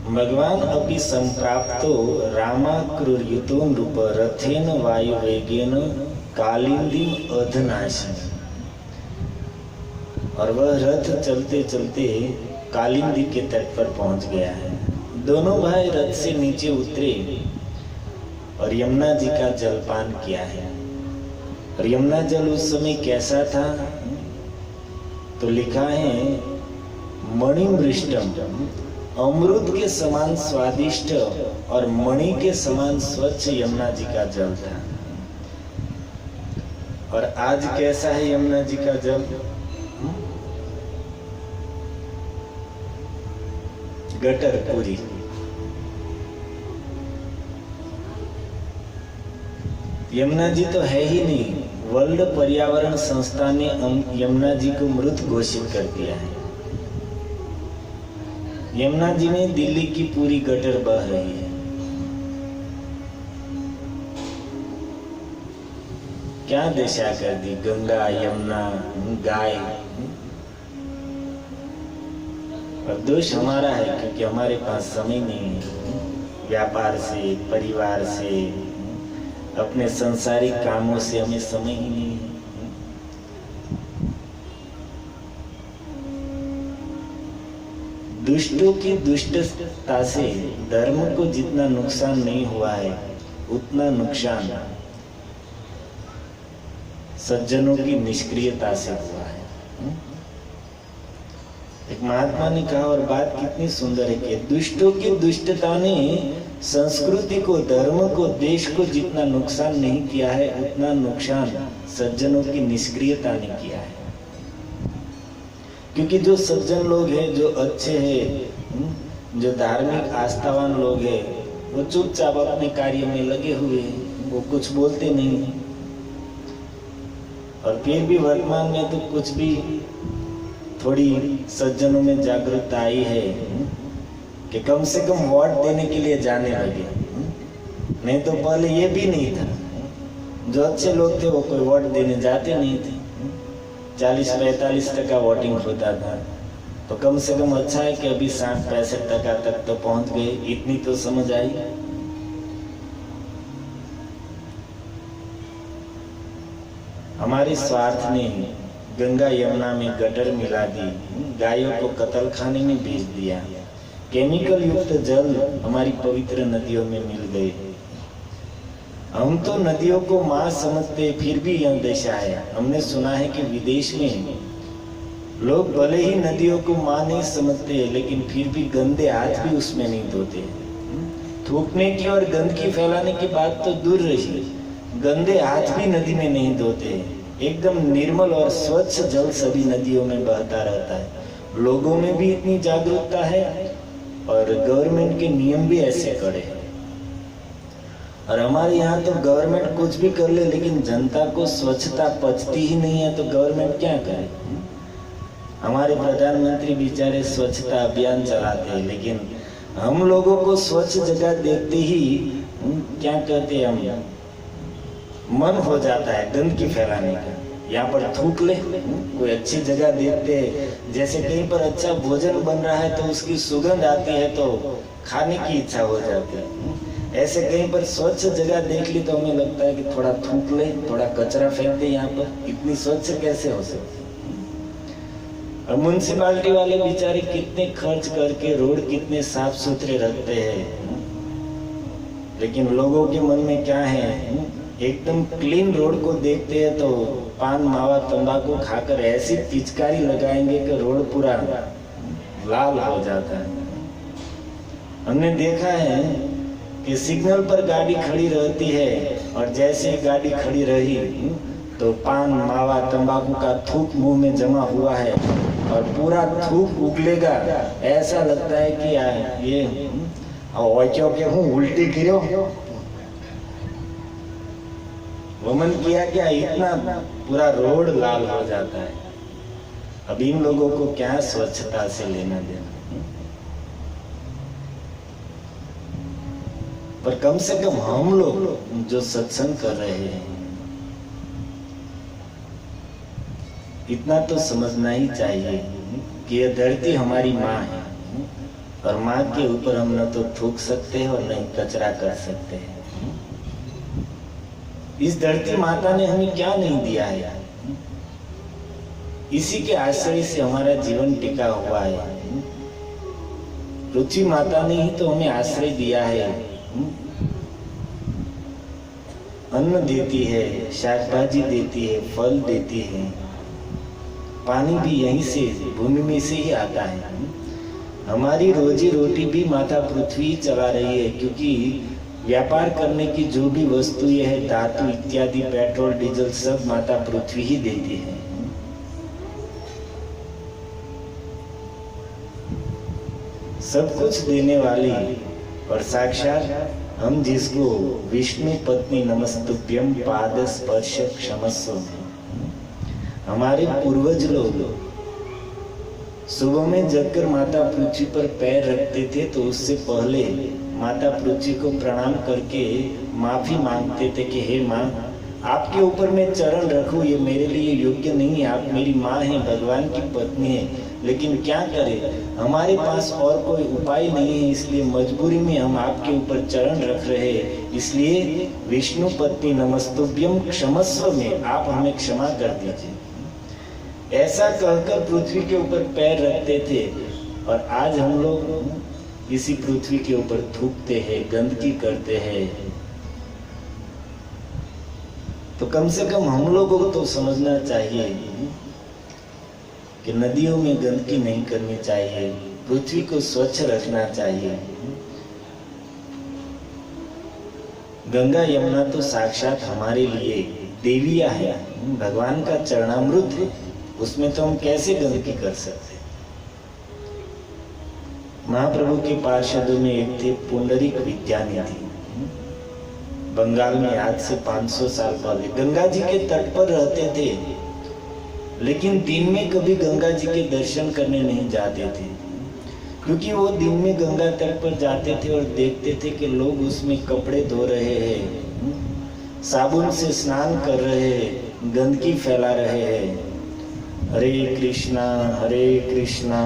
भगवान अपि संप्राप्तो रामाक्रूरयुतो नृप रथेन वायुवेगेन कालिंदीम अधनाशिनी। और वह रथ चलते चलते कालिंदी के तट पर पहुंच गया है। दोनों भाई रथ से नीचे उतरे और यमुना जी का जलपान किया है। और यमुना जल उस समय कैसा था तो लिखा है मणिमृष्टम, अमृत के समान स्वादिष्ट और मणि के समान स्वच्छ यमुना जी का जल था। और आज कैसा है यमुना जी का जल? गटर पूरी। यमुना जी तो है ही नहीं। वर्ल्ड पर्यावरण संस्था ने यमुना जी को मृत घोषित कर दिया है। यमुना जी में दिल्ली की पूरी गटर बह रही है। क्या दशा कर दी गंगा यमुना गाय। और दोष हमारा है क्योंकि हमारे पास समय नहीं है। व्यापार से, परिवार से, अपने सांसारिक कामों से हमें समय ही नहीं है। दुष्टों की दुष्टता से धर्म को जितना नुकसान नहीं हुआ है उतना नुकसान सज्जनों की निष्क्रियता से हुआ है। एक महात्मा ने कहा और बात कितनी सुंदर है कि दुष्टों की दुष्टता ने संस्कृति को, धर्म को, देश को जितना नुकसान नहीं किया है उतना नुकसान सज्जनों की निष्क्रियता ने किया है। क्योंकि जो सज्जन लोग हैं, जो अच्छे हैं, जो धार्मिक आस्थावान लोग हैं, वो चुपचाप अपने कार्य में लगे हुए हैं, वो कुछ बोलते नहीं। और फिर भी वर्तमान में तो कुछ भी थोड़ी सज्जनों में जागरूकता आई है कि कम से कम वोट देने के लिए जाने लगे, नहीं तो पहले ये भी नहीं था। जो अच्छे लोग थे वो कोई वोट देने जाते नहीं थे। 40-45% वोटिंग होता था, तो कम से कम अच्छा है कि अभी 60-65% तक तो पहुंच गए। इतनी तो समझ आई। हमारे स्वार्थ ने गंगा यमुना में गटर मिला दी, गायों को कत्ल खाने में भेज दिया, केमिकल युक्त जल हमारी पवित्र नदियों में मिल गए। हम तो नदियों को मां समझते, फिर भी यह दशा है। हमने सुना है कि विदेश में लोग भले ही नदियों को मां नहीं समझते, लेकिन फिर भी गंदे हाथ भी उसमें नहीं धोते। थूकने की और गंदगी फैलाने की बात तो दूर रही, गंदे हाथ भी नदी में नहीं धोते। एकदम निर्मल और स्वच्छ जल सभी नदियों में बहता रहता है। लोगों में भी इतनी जागरूकता है और गवर्नमेंट के नियम भी ऐसे कड़े हैं। और हमारे यहाँ तो गवर्नमेंट कुछ भी कर ले, लेकिन जनता को स्वच्छता पचती ही नहीं है, तो गवर्नमेंट क्या करे। हमारे प्रधानमंत्री बेचारे स्वच्छता अभियान चलाते हैं, लेकिन हम लोगों को स्वच्छ जगह देखते ही क्या कहते हैं, हम मन हो जाता है गंदगी फैलाने का। यहाँ पर थूक ले, कोई अच्छी जगह देखते हैं, जैसे कहीं पर अच्छा भोजन बन रहा है तो उसकी सुगंध आती है तो खाने की इच्छा हो जाती है। ऐसे कहीं पर स्वच्छ जगह देख ली तो हमें लगता है कि थोड़ा थूक ले, थोड़ा कचरा फेंक दे। यहाँ पर इतनी स्वच्छ कैसे हो सकती। और म्युनिसिपालिटी वाले बेचारे कितने खर्च करके रोड कितने साफ सुथरे रखते हैं, लेकिन लोगों के मन में क्या है, एकदम क्लीन रोड को देखते हैं तो पान मावा तंबाकू खाकर ऐसी पिचकारी लगाएंगे कि रोड पूरा लाल हो जाता है। हमने देखा है कि सिग्नल पर गाड़ी खड़ी रहती है और जैसे गाड़ी खड़ी रही तो पान मावा तंबाकू का थूक मुंह में जमा हुआ है और पूरा थूक उगलेगा। ऐसा लगता है कि ये क्यों हूँ उल्टी गिरो, वमन किया क्या, इतना पूरा रोड लाल हो जाता है। अब इन लोगों को क्या स्वच्छता से लेना देना। पर कम से कम हम लोग जो सत्संग कर रहे हैं, इतना तो समझना ही चाहिए कि यह धरती हमारी माँ है और माँ के ऊपर हम न तो थूक सकते हैं और न कचरा कर सकते हैं। इस धरती माता ने हमें क्या नहीं दिया है, इसी के आश्रय से हमारा जीवन टिका हुआ है। पृथ्वी माता ने ही तो हमें आश्रय दिया है, अन्न देती है, शाकभाजी देती है, फल देती है, पानी भी यहीं से भूमि में से ही आता है। हमारी रोजी रोटी भी माता पृथ्वी चला रही है, क्योंकि व्यापार करने की जो भी वस्तु है, धातु इत्यादि, पेट्रोल डीजल, सब माता पृथ्वी ही देती है। सब कुछ देने वाली और साक्षात हम जिसको विष्णु पत्नी नमस्तुभ्यम पाद स्पर्श क्षमस्व, हमारे पूर्वज लोग सुबह में जगकर माता पृथ्वी पर पैर रखते थे तो उससे पहले माता पृथ्वी को प्रणाम करके माफी मांगते थे कि हे माँ, आपके ऊपर मैं चरण रखूं, ये मेरे लिए योग्य नहीं है। आप मेरी माँ हैं, भगवान की पत्नी है, लेकिन क्या करें, हमारे पास और कोई उपाय नहीं है, इसलिए मजबूरी में हम आपके ऊपर चरण रख रहे हैं। इसलिए विष्णु पत्नी नमस्तुभ्यम क्षमस्व में आप हमें क्षमा कर दीजिए। ऐसा कहकर पृथ्वी के ऊपर पैर रखते थे और आज हम लोग इसी पृथ्वी के ऊपर थूकते हैं, गंदगी करते हैं। तो कम से कम हम लोगों को तो समझना चाहिए कि नदियों में गंदगी नहीं करनी चाहिए, पृथ्वी को स्वच्छ रखना चाहिए। गंगा यमुना तो साक्षात हमारे लिए देवियां है, भगवान का चरणामृत है, उसमें तो हम कैसे गंदगी कर सकते। महाप्रभु के पार्षदों में एक थे पुंडरीक विद्यानिधि, बंगाल में आज से 500 साल पहले गंगा जी के तट पर रहते थे, लेकिन दिन में कभी गंगा जी के दर्शन करने नहीं जाते थे, क्योंकि वो दिन में गंगा तट पर जाते थे और देखते थे कि लोग उसमें कपड़े धो रहे हैं, साबुन से स्नान कर रहे हैं, गंदगी फैला रहे हैं। हरे कृष्णा कृष्णा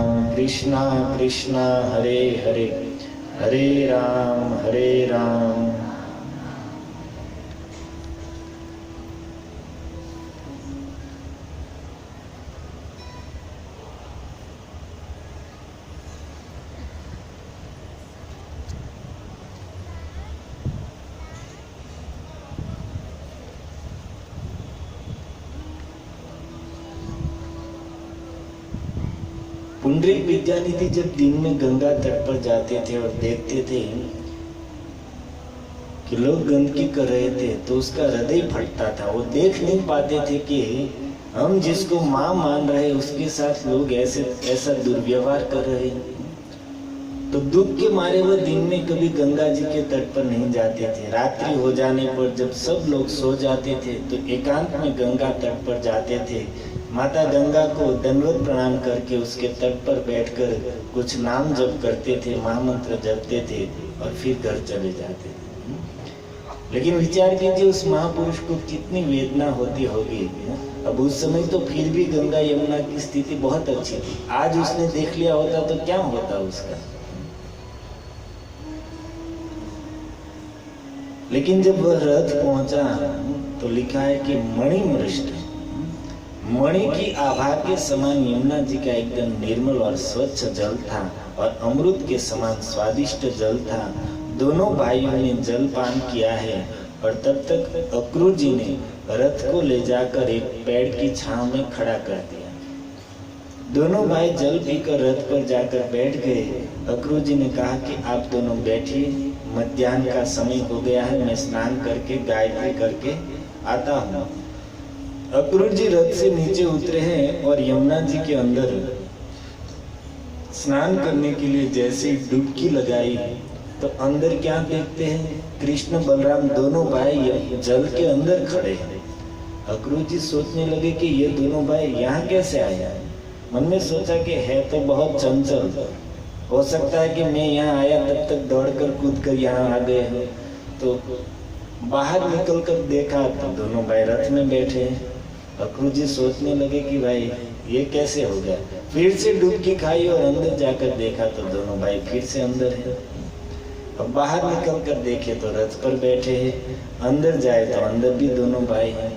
कृष्णा हरे हरे, हरे राम। पुंडरीक विद्यानिधि जब दिन में गंगा तट पर जाते थे और देखते थे कि लोग गंदगी कर रहे थे तो उसका हृदय फटता था। वो देख नहीं पाते थे कि हम जिसको माँ मान रहे उसके साथ लोग ऐसा दुर्व्यवहार कर रहे हैं। तो दुख के मारे वो दिन में कभी गंगा जी के तट पर नहीं जाते थे। रात्रि हो जाने पर जब सब लोग सो जाते थे तो एकांत में गंगा तट पर जाते थे, माता गंगा को दंडवत प्रणाम करके उसके तट पर बैठकर कुछ नाम जप करते थे, महामंत्र जपते थे और फिर घर चले जाते थे। लेकिन विचार कीजिए उस महापुरुष को कितनी वेदना होती होगी। अब उस समय तो फिर भी गंगा यमुना की स्थिति बहुत अच्छी थी। आज उसने देख लिया होता तो क्या होता उसका। लेकिन जब वह रथ पहुंचा तो लिखा है कि मणिमृष्ट, मणि की आभा के समान यमुना जी का एकदम निर्मल और स्वच्छ जल था और अमृत के समान स्वादिष्ट जल था। दोनों भाइयों ने जल पान किया है और तब तक अक्रूर जी ने रथ को ले जाकर एक पेड़ की छांव में खड़ा कर दिया। दोनों भाई जल पीकर रथ पर जाकर बैठ गए। अक्रूर जी ने कहा कि आप दोनों बैठिए, मध्याह्न का समय हो गया है, मैं स्नान करके गायत्री करके आता हूँ। अक्रूर जी रथ से नीचे उतरे हैं और यमुना जी के अंदर स्नान करने के लिए जैसे ही डुबकी लगाई तो अंदर क्या देखते हैं, कृष्ण बलराम दोनों भाई जल के अंदर खड़े हैं। अक्रूर जी सोचने लगे कि ये दोनों भाई यहाँ कैसे आए। मन में सोचा कि है तो बहुत चंचल, हो सकता है कि मैं यहाँ आया तब तक दौड़कर कूदकर यहाँ आ गए हैं। तो बाहर निकलकर देखा तो दोनों भाई रथ में बैठे हैं। अक्रूर जी सोचने लगे कि भाई ये कैसे हो गया। फिर से डुबकी खाई और अंदर जाकर देखा तो दोनों भाई फिर से अंदर है। अब बाहर निकल कर देखे तो रथ पर बैठे हैं, अंदर जाए तो अंदर भी दोनों भाई हैं।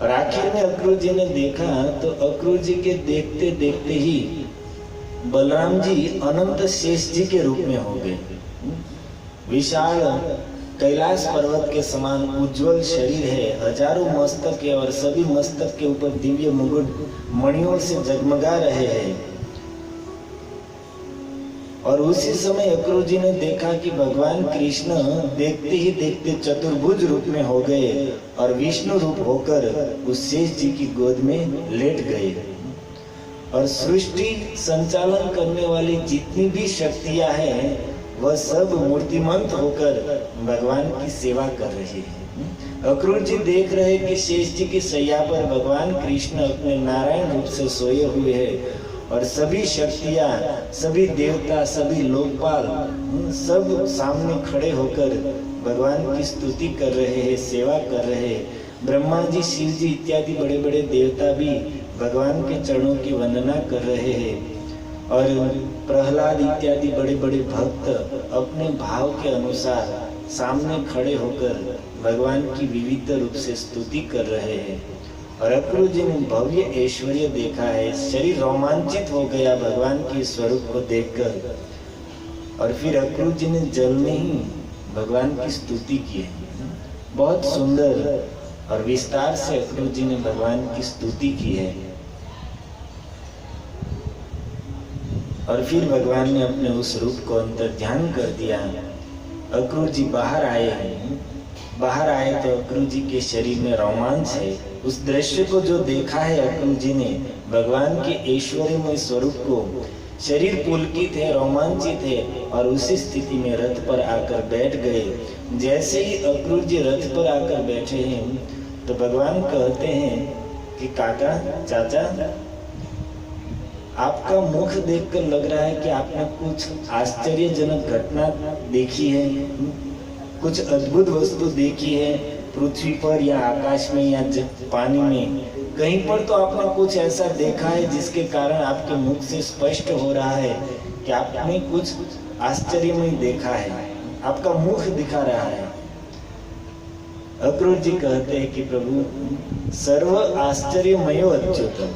और आखिर में अक्रूर जी ने देखा तो अक्रूर जी के देखते देखते ही बलराम जी अनंत शेष जी के रूप में हो गए। विशाल कैलाश पर्वत के समान उज्जवल शरीर है, हजारों मस्तक है और सभी मस्तक के ऊपर दिव्य मुकुट मणियों से जगमगा रहे हैं। और उसी समय अक्रूर जी ने देखा कि भगवान कृष्ण देखते ही देखते चतुर्भुज रूप में हो गए और विष्णु रूप होकर उस शेष जी की गोद में लेट गए। और सृष्टि संचालन करने वाली जितनी भी शक्तियां हैं वह सब मूर्तिमंत होकर भगवान की सेवा कर रही है। अक्रूर जी देख रहे कि शेष जी की सैया पर भगवान कृष्ण अपने नारायण रूप से सोए हुए हैं और सभी शक्तियां, सभी देवता, सभी लोकपाल सब सामने खड़े होकर भगवान की स्तुति कर रहे हैं, सेवा कर रहे हैं। ब्रह्मा जी, शिव जी इत्यादि बड़े बड़े देवता भी भगवान के चरणों की वंदना कर रहे हैं और प्रहलाद इत्यादि बड़े बड़े भक्त अपने भाव के अनुसार सामने खड़े होकर भगवान की विविध रूप से स्तुति कर रहे हैं। और अक्रूर जी ने भव्य ऐश्वर्य देखा है, शरीर रोमांचित हो गया भगवान के स्वरूप को देखकर। और फिर अक्रूर जी ने जल में ही भगवान की स्तुति की है। बहुत सुंदर और विस्तार से अक्रूर जी ने भगवान की स्तुति की है। और फिर भगवान ने अपने उस रूप को अंतर ध्यान कर दिया। अक्रूर जी बाहर आए तो अक्रूर जी के शरीर में रोमांच है। उस दृश्य को जो देखा है अक्रूर जी ने, भगवान के ऐश्वर्यमय स्वरूप को, शरीर पुलकित है, रोमांचित है, और उसी स्थिति में रथ पर आकर बैठ गए। जैसे ही अक्रूर जी रथ पर आकर बैठे हैं तो भगवान कहते हैं कि काका, चाचा, आपका मुख देखकर लग रहा है कि आपने कुछ आश्चर्यजनक घटना देखी है, कुछ अद्भुत वस्तु देखी है, पृथ्वी पर या आकाश में या पानी में, कहीं पर तो आपने कुछ ऐसा देखा है जिसके कारण आपके मुख से स्पष्ट हो रहा है कि आपने कुछ आश्चर्यमय देखा है, आपका मुख दिखा रहा है। अक्रूर जी कहते हैं कि प्रभु, सर्व आश्चर्यमयो अच्युतम,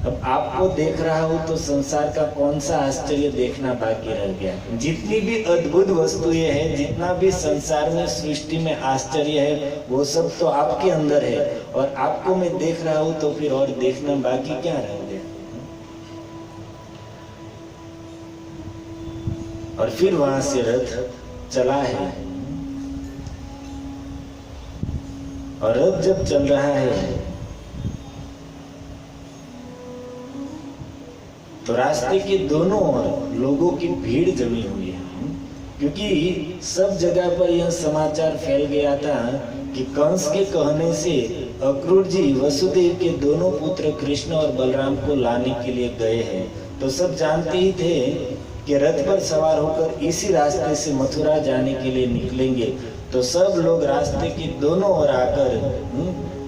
अब आपको देख रहा हूं तो संसार का कौन सा आश्चर्य देखना बाकी रह गया। जितनी भी अद्भुत वस्तुएं हैं, जितना भी संसार में, सृष्टि में आश्चर्य है, वो सब तो आपके अंदर है, और आपको मैं देख रहा हूं तो फिर और देखना बाकी क्या रह गया। और फिर वहां से रथ चला है, और रथ जब चल रहा है तो रास्ते के दोनों ओर लोगों की भीड़ जमी हुई है, क्योंकि सब जगह पर यह समाचार फैल गया था कि कंस के कहने से अक्रूर जी वसुदेव के दोनों पुत्र कृष्ण और बलराम को लाने के लिए गए हैं। तो सब जानते ही थे कि रथ पर सवार होकर इसी रास्ते से मथुरा जाने के लिए निकलेंगे। तो सब लोग रास्ते के दोनों ओर आकर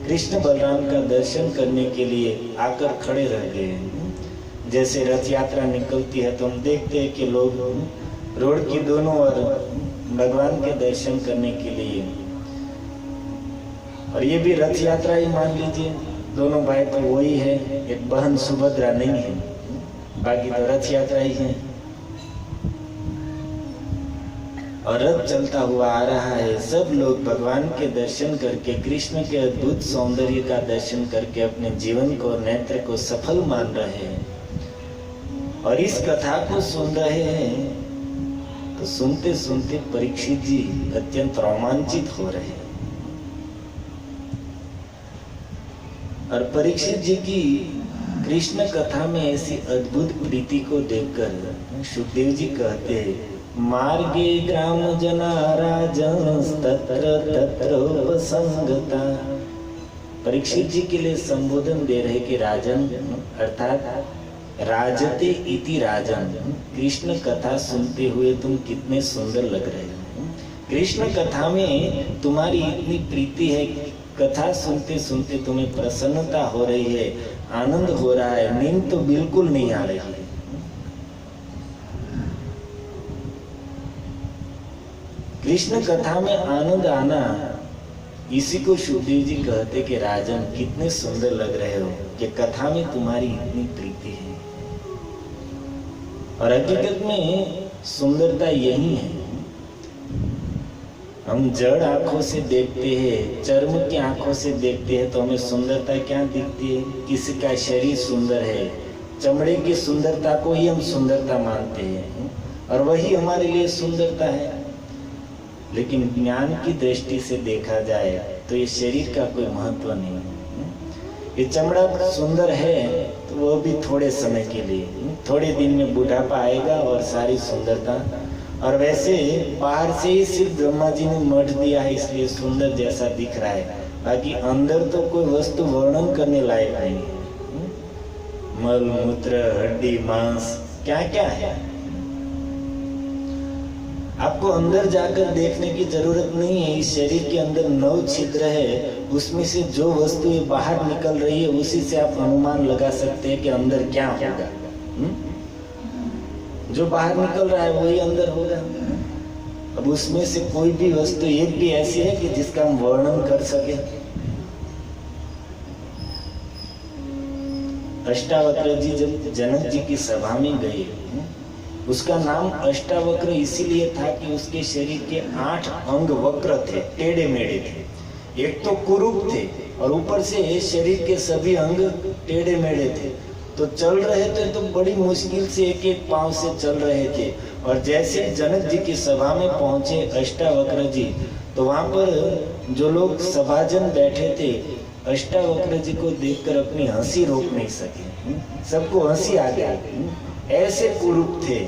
कृष्ण बलराम का दर्शन करने के लिए आकर खड़े रह गए। जैसे रथ यात्रा निकलती है तो हम देखते हैं कि लोग रोड की दोनों ओर भगवान के दर्शन करने के लिए, और ये भी रथ यात्रा ही मान लीजिए, दोनों भाई तो वही है, एक बहन सुभद्रा नहीं है, बाकी तो रथ यात्रा ही है। और रथ चलता हुआ आ रहा है, सब लोग भगवान के दर्शन करके, कृष्ण के अद्भुत सौंदर्य का दर्शन करके अपने जीवन को, नेत्र को सफल मान रहे हैं। और इस कथा को सुन रहे हैं तो सुनते सुनते परीक्षित जी अत्यंत रोमांचित हो रहे हैं। और परीक्षित जी की कृष्ण कथा में ऐसी अद्भुत प्रीति को देखकर सुखदेव जी कहते हैं, मार्गे ग्राम जना राजंस तत्र तत्र उपसंगता। परीक्षित जी के लिए संबोधन दे रहे कि राजन, अर्थात राजते इति राजन, कृष्ण कथा सुनते हुए तुम कितने सुंदर लग रहे हो। कृष्ण कथा में तुम्हारी इतनी प्रीति है, कथा सुनते सुनते तुम्हें प्रसन्नता हो रही है, आनंद हो रहा है, नींद तो बिल्कुल नहीं आ रही है। कृष्ण कथा में आनंद आना, इसी को सुखदेव जी कहते कि राजन कितने सुंदर लग रहे हो, कि कथा में तुम्हारी इतनी प्रीति है। और हकीकत में सुंदरता यही है। हम जड़ आंखों से देखते हैं, चर्म की आंखों से देखते हैं तो हमें सुंदरता क्या दिखती है? किसी का शरीर सुंदर है, चमड़े की सुंदरता को ही हम सुंदरता मानते हैं, और वही हमारे लिए सुंदरता है। लेकिन ज्ञान की दृष्टि से देखा जाए तो ये शरीर का कोई महत्व नहीं है। ये चमड़ा सुंदर है तो वो भी थोड़े समय के लिए, थोड़े दिन में बुढ़ापा आएगा और सारी सुंदरता। और वैसे बाहर से ही सिर्फ ब्रह्मा जी ने मढ़ दिया है इसलिए सुंदर जैसा दिख रहा है, बाकी अंदर तो कोई वस्तु वर्णन करने लायक नहीं है। मल मूत्र हड्डी मांस क्या क्या है, आपको अंदर जाकर देखने की जरूरत नहीं है। इस शरीर के अंदर 9 छिद्र है, उसमें से जो वस्तु बाहर निकल रही है उसी से आप अनुमान लगा सकते हैं कि अंदर क्या होगा। जो बाहर निकल रहा है वही अंदर होगा। अब उसमें से कोई भी वस्तु एक भी ऐसी है कि जिसका हम वर्णन कर सके। अष्टावक्र जी जब जनक जी की सभा में गए, उसका नाम अष्टावक्र इसीलिए था कि उसके शरीर के 8 अंग वक्र थे, टेढ़े मेढ़े थे। एक तो कुरूप थे और ऊपर से शरीर के सभी अंग टेढ़े मेढ़े थे। तो चल रहे थे तो बड़ी मुश्किल से एक एक पांव से चल रहे थे। और जैसे जनक जी की सभा में पहुंचे अष्टावक्र जी, तो वहां पर जो लोग सभाजन बैठे थे अष्टावक्र जी को देखकर अपनी हंसी रोक नहीं सके। सबको हंसी आ गई, ऐसे कुरूप थे।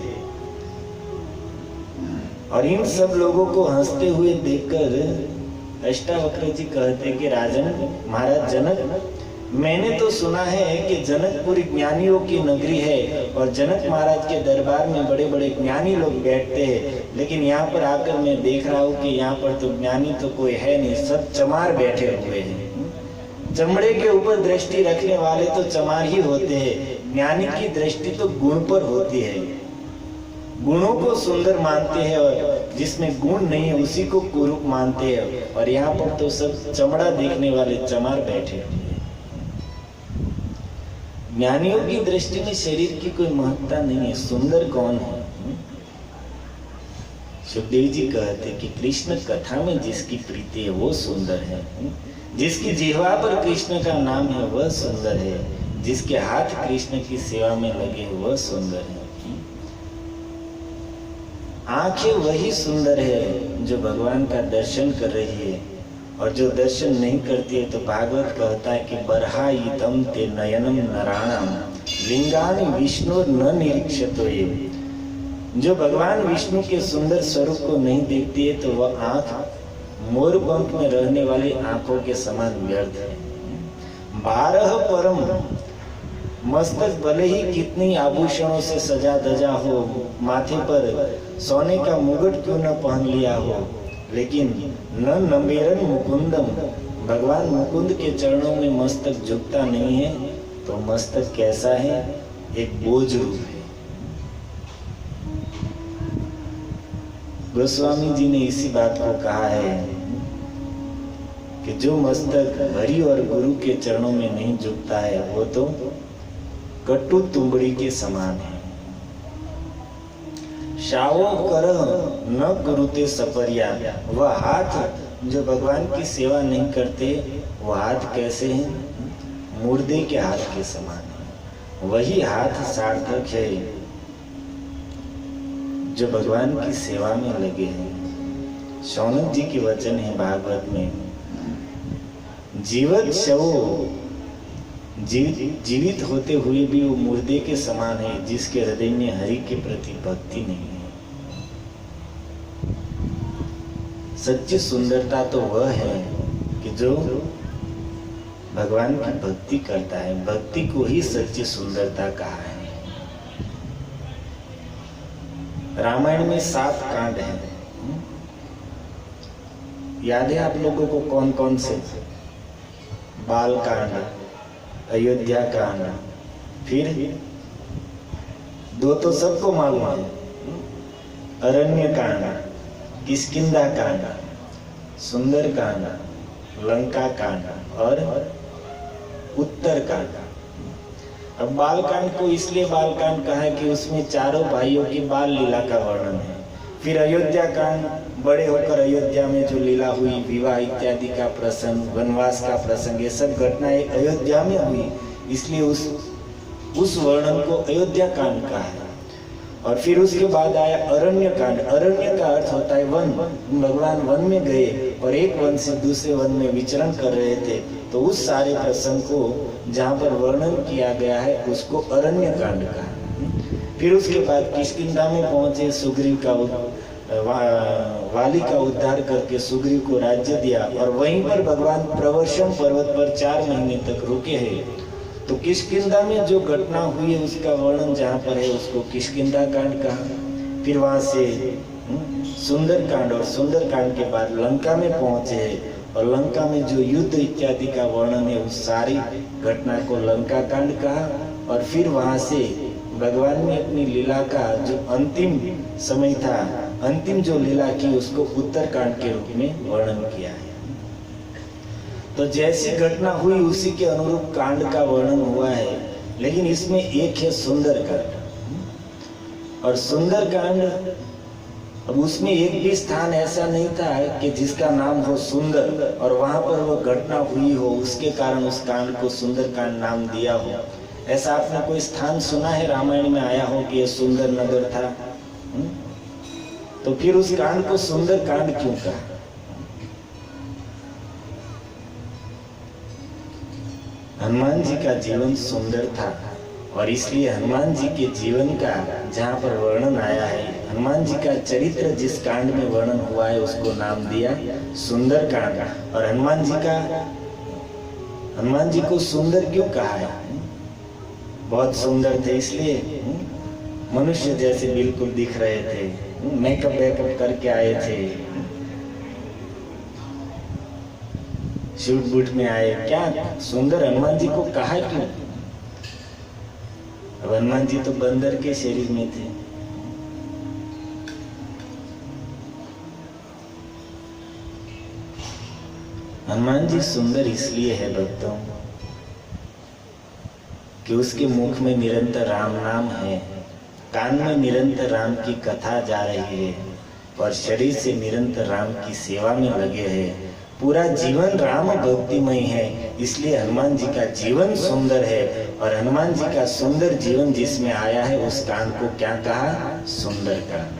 और इन सब लोगों को हंसते हुए देखकर अष्टावक्र जी कहते कि राजन, महाराज जनक, मैंने तो सुना है कि जनकपुर ज्ञानियों की नगरी है और जनक महाराज के दरबार में बड़े बड़े ज्ञानी लोग बैठते हैं, लेकिन यहाँ पर आकर मैं देख रहा हूँ कि यहाँ पर तो ज्ञानी तो कोई है नहीं, सब चमार बैठे हुए हैं। चमड़े के ऊपर दृष्टि रखने वाले तो चमार ही होते हैं। ज्ञानी की दृष्टि तो गुण पर होती है, गुणों को सुंदर मानते हैं और जिसमें गुण नहीं है उसी को कुरूप मानते हैं। और यहाँ पर तो सब चमड़ा देखने वाले चमार बैठे हुए। ज्ञानियों की दृष्टि में शरीर की कोई महत्ता नहीं है, सुंदर कौन है। सुखदेव जी कहते कि कृष्ण कथा में जिसकी प्रीति है वो सुंदर है, जिसकी जिह्वा पर कृष्ण का नाम है वह सुंदर है, जिसके हाथ कृष्ण की सेवा में लगे वह सुंदर है। आंखें वही सुंदर है जो भगवान का दर्शन कर रही है, और जो दर्शन नहीं करती है तो भागवत कहता है कि बरहायितम ते नयनम नराणाम लिंगानि विष्णु न निरीक्षतो ये। जो भगवान विष्णु के सुंदर स्वरूप को नहीं देखती है तो वह आंख मोरपंख में रहने वाली आंखों के समान व्यर्थ है। 12 परम मस्तक भले ही कितनी आभूषणों से सजा धजा हो, माथे पर सोने का मुकुट क्यों न पहन लिया हो, लेकिन न नमेरन मुकुंदम, भगवान मुकुंद के चरणों में मस्तक झुकता नहीं है तो मस्तक कैसा है, एक बोझ रूप है। गोस्वामी जी ने इसी बात को कहा है कि जो मस्तक हरि और गुरु के चरणों में नहीं झुकता है वो तो कटु तुंबड़ी के समान है। शावो कर न कुरुते सपरिया, वह हाथ जो भगवान की सेवा नहीं करते वह हाथ कैसे हैं, मुर्दे के हाथ के समान है। वही हाथ सार्थक है जो भगवान की सेवा में लगे हैं। शौनक जी के वचन है भागवत में, जीवत शवो, जीवित होते हुए भी वो मुर्दे के समान है जिसके हृदय में हरि के प्रति भक्ति नहीं है। सच्ची सुंदरता तो वह है कि जो भगवान की भक्ति करता है, भक्ति को ही सच्ची सुंदरता कहा है। रामायण में 7 कांड हैं, याद है आप लोगों को कौन कौन से? बाल कांड, अयोध्या कांड, फिर 2 तो सबको मालूम है, अरण्य कांड, किष्किंधा कांड, सुंदर कांड, लंका कांड और उत्तर कांड। अब बाल कांड को इसलिए बाल कांड कहा है कि उसमें चारों भाइयों की बाल लीला का वर्णन है। फिर अयोध्या कांड, बड़े होकर अयोध्या में जो लीला हुई, विवाह इत्यादि का प्रसंग, वनवास का प्रसंग, ये सब घटनाएं अयोध्या में हुई, इसलिए उस वर्णन को अयोध्या कांड कहा है। और फिर उसके बाद आया अरण्य कांड। अरण्य का अर्थ होता है वन। भगवान वन में गए और एक वन से दूसरे वन में विचरण कर रहे थे, तो उस सारे प्रसंग को जहाँ पर वर्णन किया गया है उसको अरण्य कांड कहा। फिर उसके बाद किष्किंधा में पहुंचे, सुग्रीव का वाली का उद्धार करके सुग्रीव को राज्य दिया, और वहीं पर भगवान प्रवर्षण पर्वत पर 4 महीने तक रुके हैं। तो किष्किंधा में जो घटना हुई है उसका वर्णन जहाँ पर है उसको किष्किंधा कांड कहा। फिर वहां से सुंदर कांड, और सुंदर कांड के बाद लंका में पहुंचे हैं, और लंका में जो युद्ध इत्यादि का वर्णन है उस सारी घटना को लंका कांड कहा। और फिर वहां से भगवान ने अपनी लीला का जो अंतिम समय था, अंतिम जो लीला की उसको उत्तर कांड के रूप में वर्णन किया है। तो जैसी घटना हुई उसी के अनुरूप कांड का वर्णन हुआ है, लेकिन इसमें एक है सुंदर कांड। और सुंदर कांड, अब उसमें एक भी स्थान ऐसा नहीं था कि जिसका नाम हो सुंदर और वहां पर वो घटना हुई हो उसके कारण उस कांड को सुंदर कांड नाम दिया हो। ऐसा आपने कोई स्थान सुना है रामायण में आया हो कि ये सुंदर नगर था? तो फिर उस कांड को सुंदर कांड क्यों कहा? हनुमान जी का जीवन सुंदर था और इसलिए हनुमान जी के जीवन का जहाँ पर वर्णन आया है, हनुमान जी का चरित्र जिस कांड में वर्णन हुआ है उसको नाम दिया सुंदर कांड। और हनुमान जी को सुंदर क्यों कहा है? बहुत सुंदर थे इसलिए, मनुष्य जैसे बिल्कुल दिख रहे थे, मेकअप वेकअप करके आए थे, शूट बूट में आए। क्या सुंदर हनुमान जी को कहा क्यों? अब हनुमान जी तो बंदर के शरीर में थे। हनुमान जी सुंदर इसलिए है भक्तों कि उसके मुख में निरंतर राम नाम है, कान में निरंतर राम की कथा जा रही है और शरीर से निरंतर राम की सेवा में लगे हैं। पूरा जीवन राम भक्तिमय है, इसलिए हनुमान जी का जीवन सुंदर है। और हनुमान जी का सुंदर जीवन जिसमें आया है उस कांड को क्या कहा? सुंदर कांड।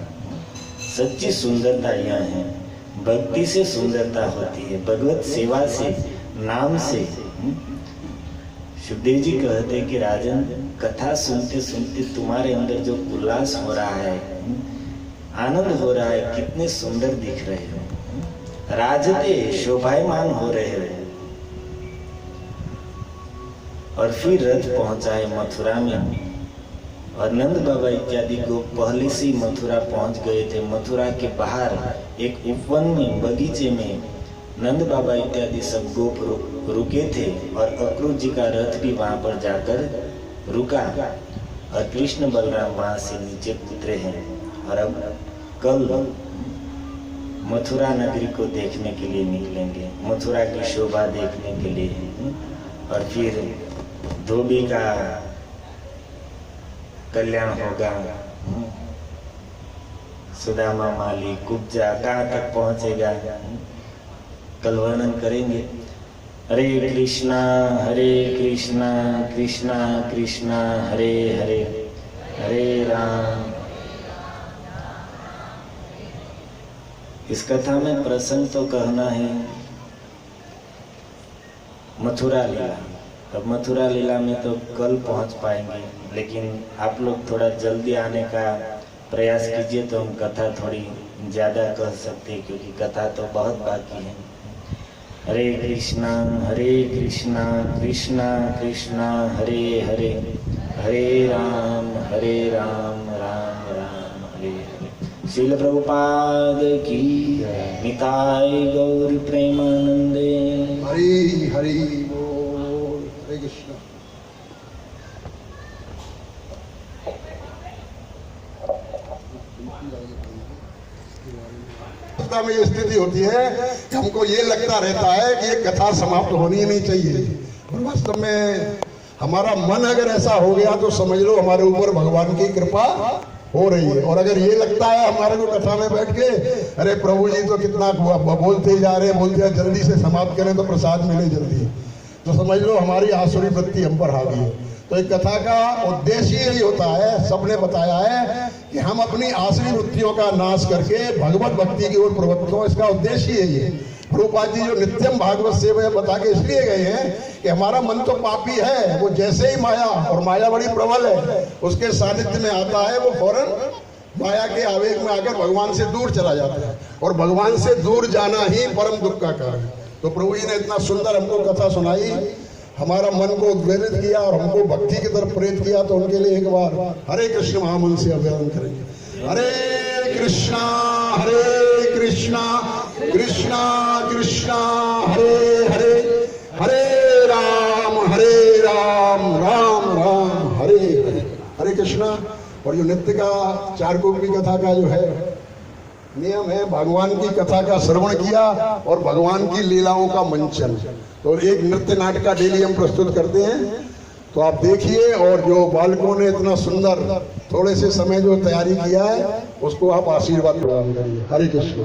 सच्ची सुंदरता यह है, भक्ति से सुंदरता होती है, भगवत सेवा से, नाम से। सुखदेव जी कहते कि राजन, कथा सुनते सुनते तुम्हारे अंदर जो उल्लास हो रहा है, आनंद हो रहा है, कितने सुंदर दिख रहे हो, राजते शोभायमान हो रहे हो। और फिर रथ पहुंचा है मथुरा में और नंद बाबा इत्यादि गोप पहले से ही मथुरा पहुंच गए थे। मथुरा के बाहर एक उपवन में, बगीचे में नंद बाबा इत्यादि सब गोप रुके थे और अक्रूर जी का रथ भी वहां पर जाकर रुका और कृष्ण बलराम वहां से नीचे उतरे हैं। और अब कल मथुरा नगरी को देखने के लिए निकलेंगे, मथुरा की शोभा देखने के लिए। और फिर धोबी का कल्याण होगा, सुदामा माली, कुब्जा कहाँ तक पहुंचेगा, कल वर्णन करेंगे। हरे कृष्णा कृष्णा कृष्णा हरे हरे, हरे राम। इस कथा में प्रसंग तो कहना है मथुरा लीला। अब मथुरा लीला में तो कल पहुंच पाएंगे, लेकिन आप लोग थोड़ा जल्दी आने का प्रयास कीजिए तो हम कथा थोड़ी ज़्यादा कह सकते हैं, क्योंकि कथा तो बहुत बाकी है। हरे कृष्णा कृष्णा कृष्णा हरे हरे, हरे राम राम राम हरे हरे। श्रील प्रभुपाद की निताय गौर प्रेमानंदे। हरि हरि बोल। हरे कृष्ण। में ये स्थिति होती है कि हमको ये लगता रहता है कि ये कथा समाप्त होनी ही नहीं चाहिए, और वास्तव में हमारा मन अगर ऐसा हो गया तो समझ लो हमारे ऊपर भगवान की कृपा हो रही है। और अगर ये लगता है हमारे को कथा में बैठ के, अरे प्रभु जी तो कितना बोलते जा रहे, बोलते हैं जल्दी से समाप्त करें तो प्रसाद मिले जल्दी, तो समझ लो हमारी आसुरी वृत्ति हम पर हावी है। तो एक कथा का उद्देश्य यही होता है, सबने बताया है कि हम अपनी आसुरी वृत्तियों का नाश करके भगवत भक्ति की ओर प्रवृत्त हो। इसका उद्देश्य यही है। प्रभुपाद जी जो नित्यम भागवत सेवा बता के इसलिए गए हैं कि हमारा मन तो पापी है, वो जैसे ही माया, और माया बड़ी प्रबल है, उसके सानिध्य में आता है वो फौरन माया के आवेग में आकर भगवान से दूर चला जाता है, और भगवान से दूर जाना ही परम दुख का कारण है। तो प्रभु जी ने इतना सुंदर हमको कथा सुनाई, हमारा मन को उद्वेलित किया और हमको भक्ति की तरफ प्रेरित किया। तो उनके लिए एक बार हरे कृष्ण महामंत्र से अभिवादन करेंगे। हरे कृष्णा कृष्णा कृष्णा हरे हरे, हरे राम राम राम हरे हरे। हरे कृष्णा। और जो नित्य का चारकोप की कथा का जो है नियम है, भगवान की कथा का श्रवण किया और भगवान की लीलाओं का मंचन। तो एक नृत्य नाटिका डेली हम प्रस्तुत करते हैं, तो आप देखिए। और जो बालकों ने इतना सुंदर थोड़े से समय जो तैयारी किया है उसको आप आशीर्वाद प्रदान करिए। हरे कृष्ण।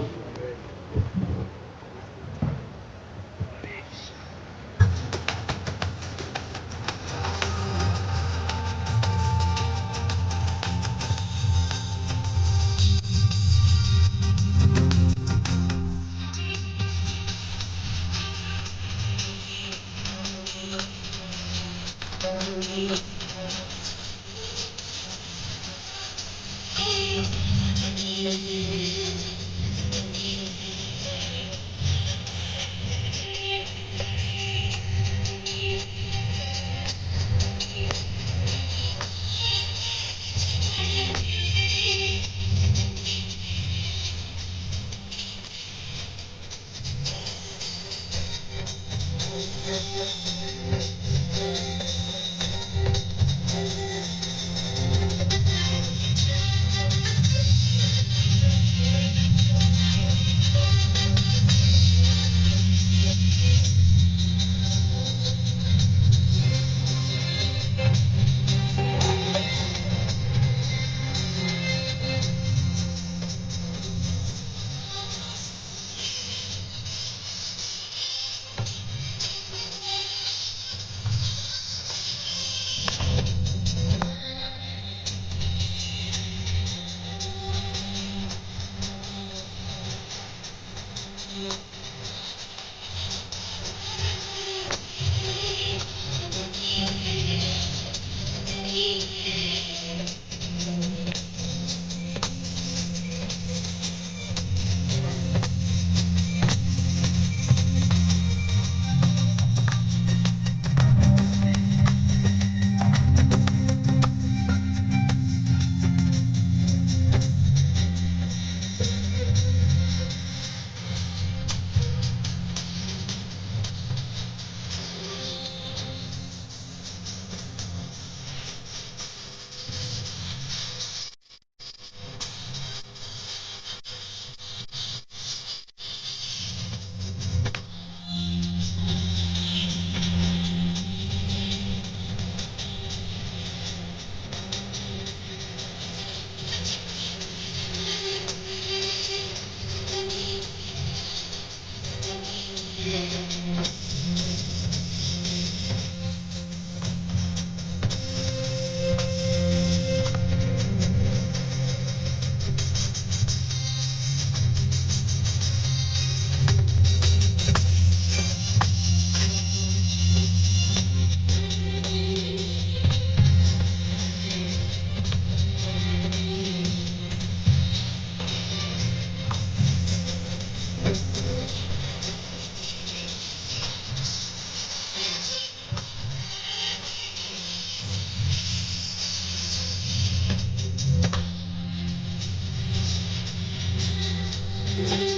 है।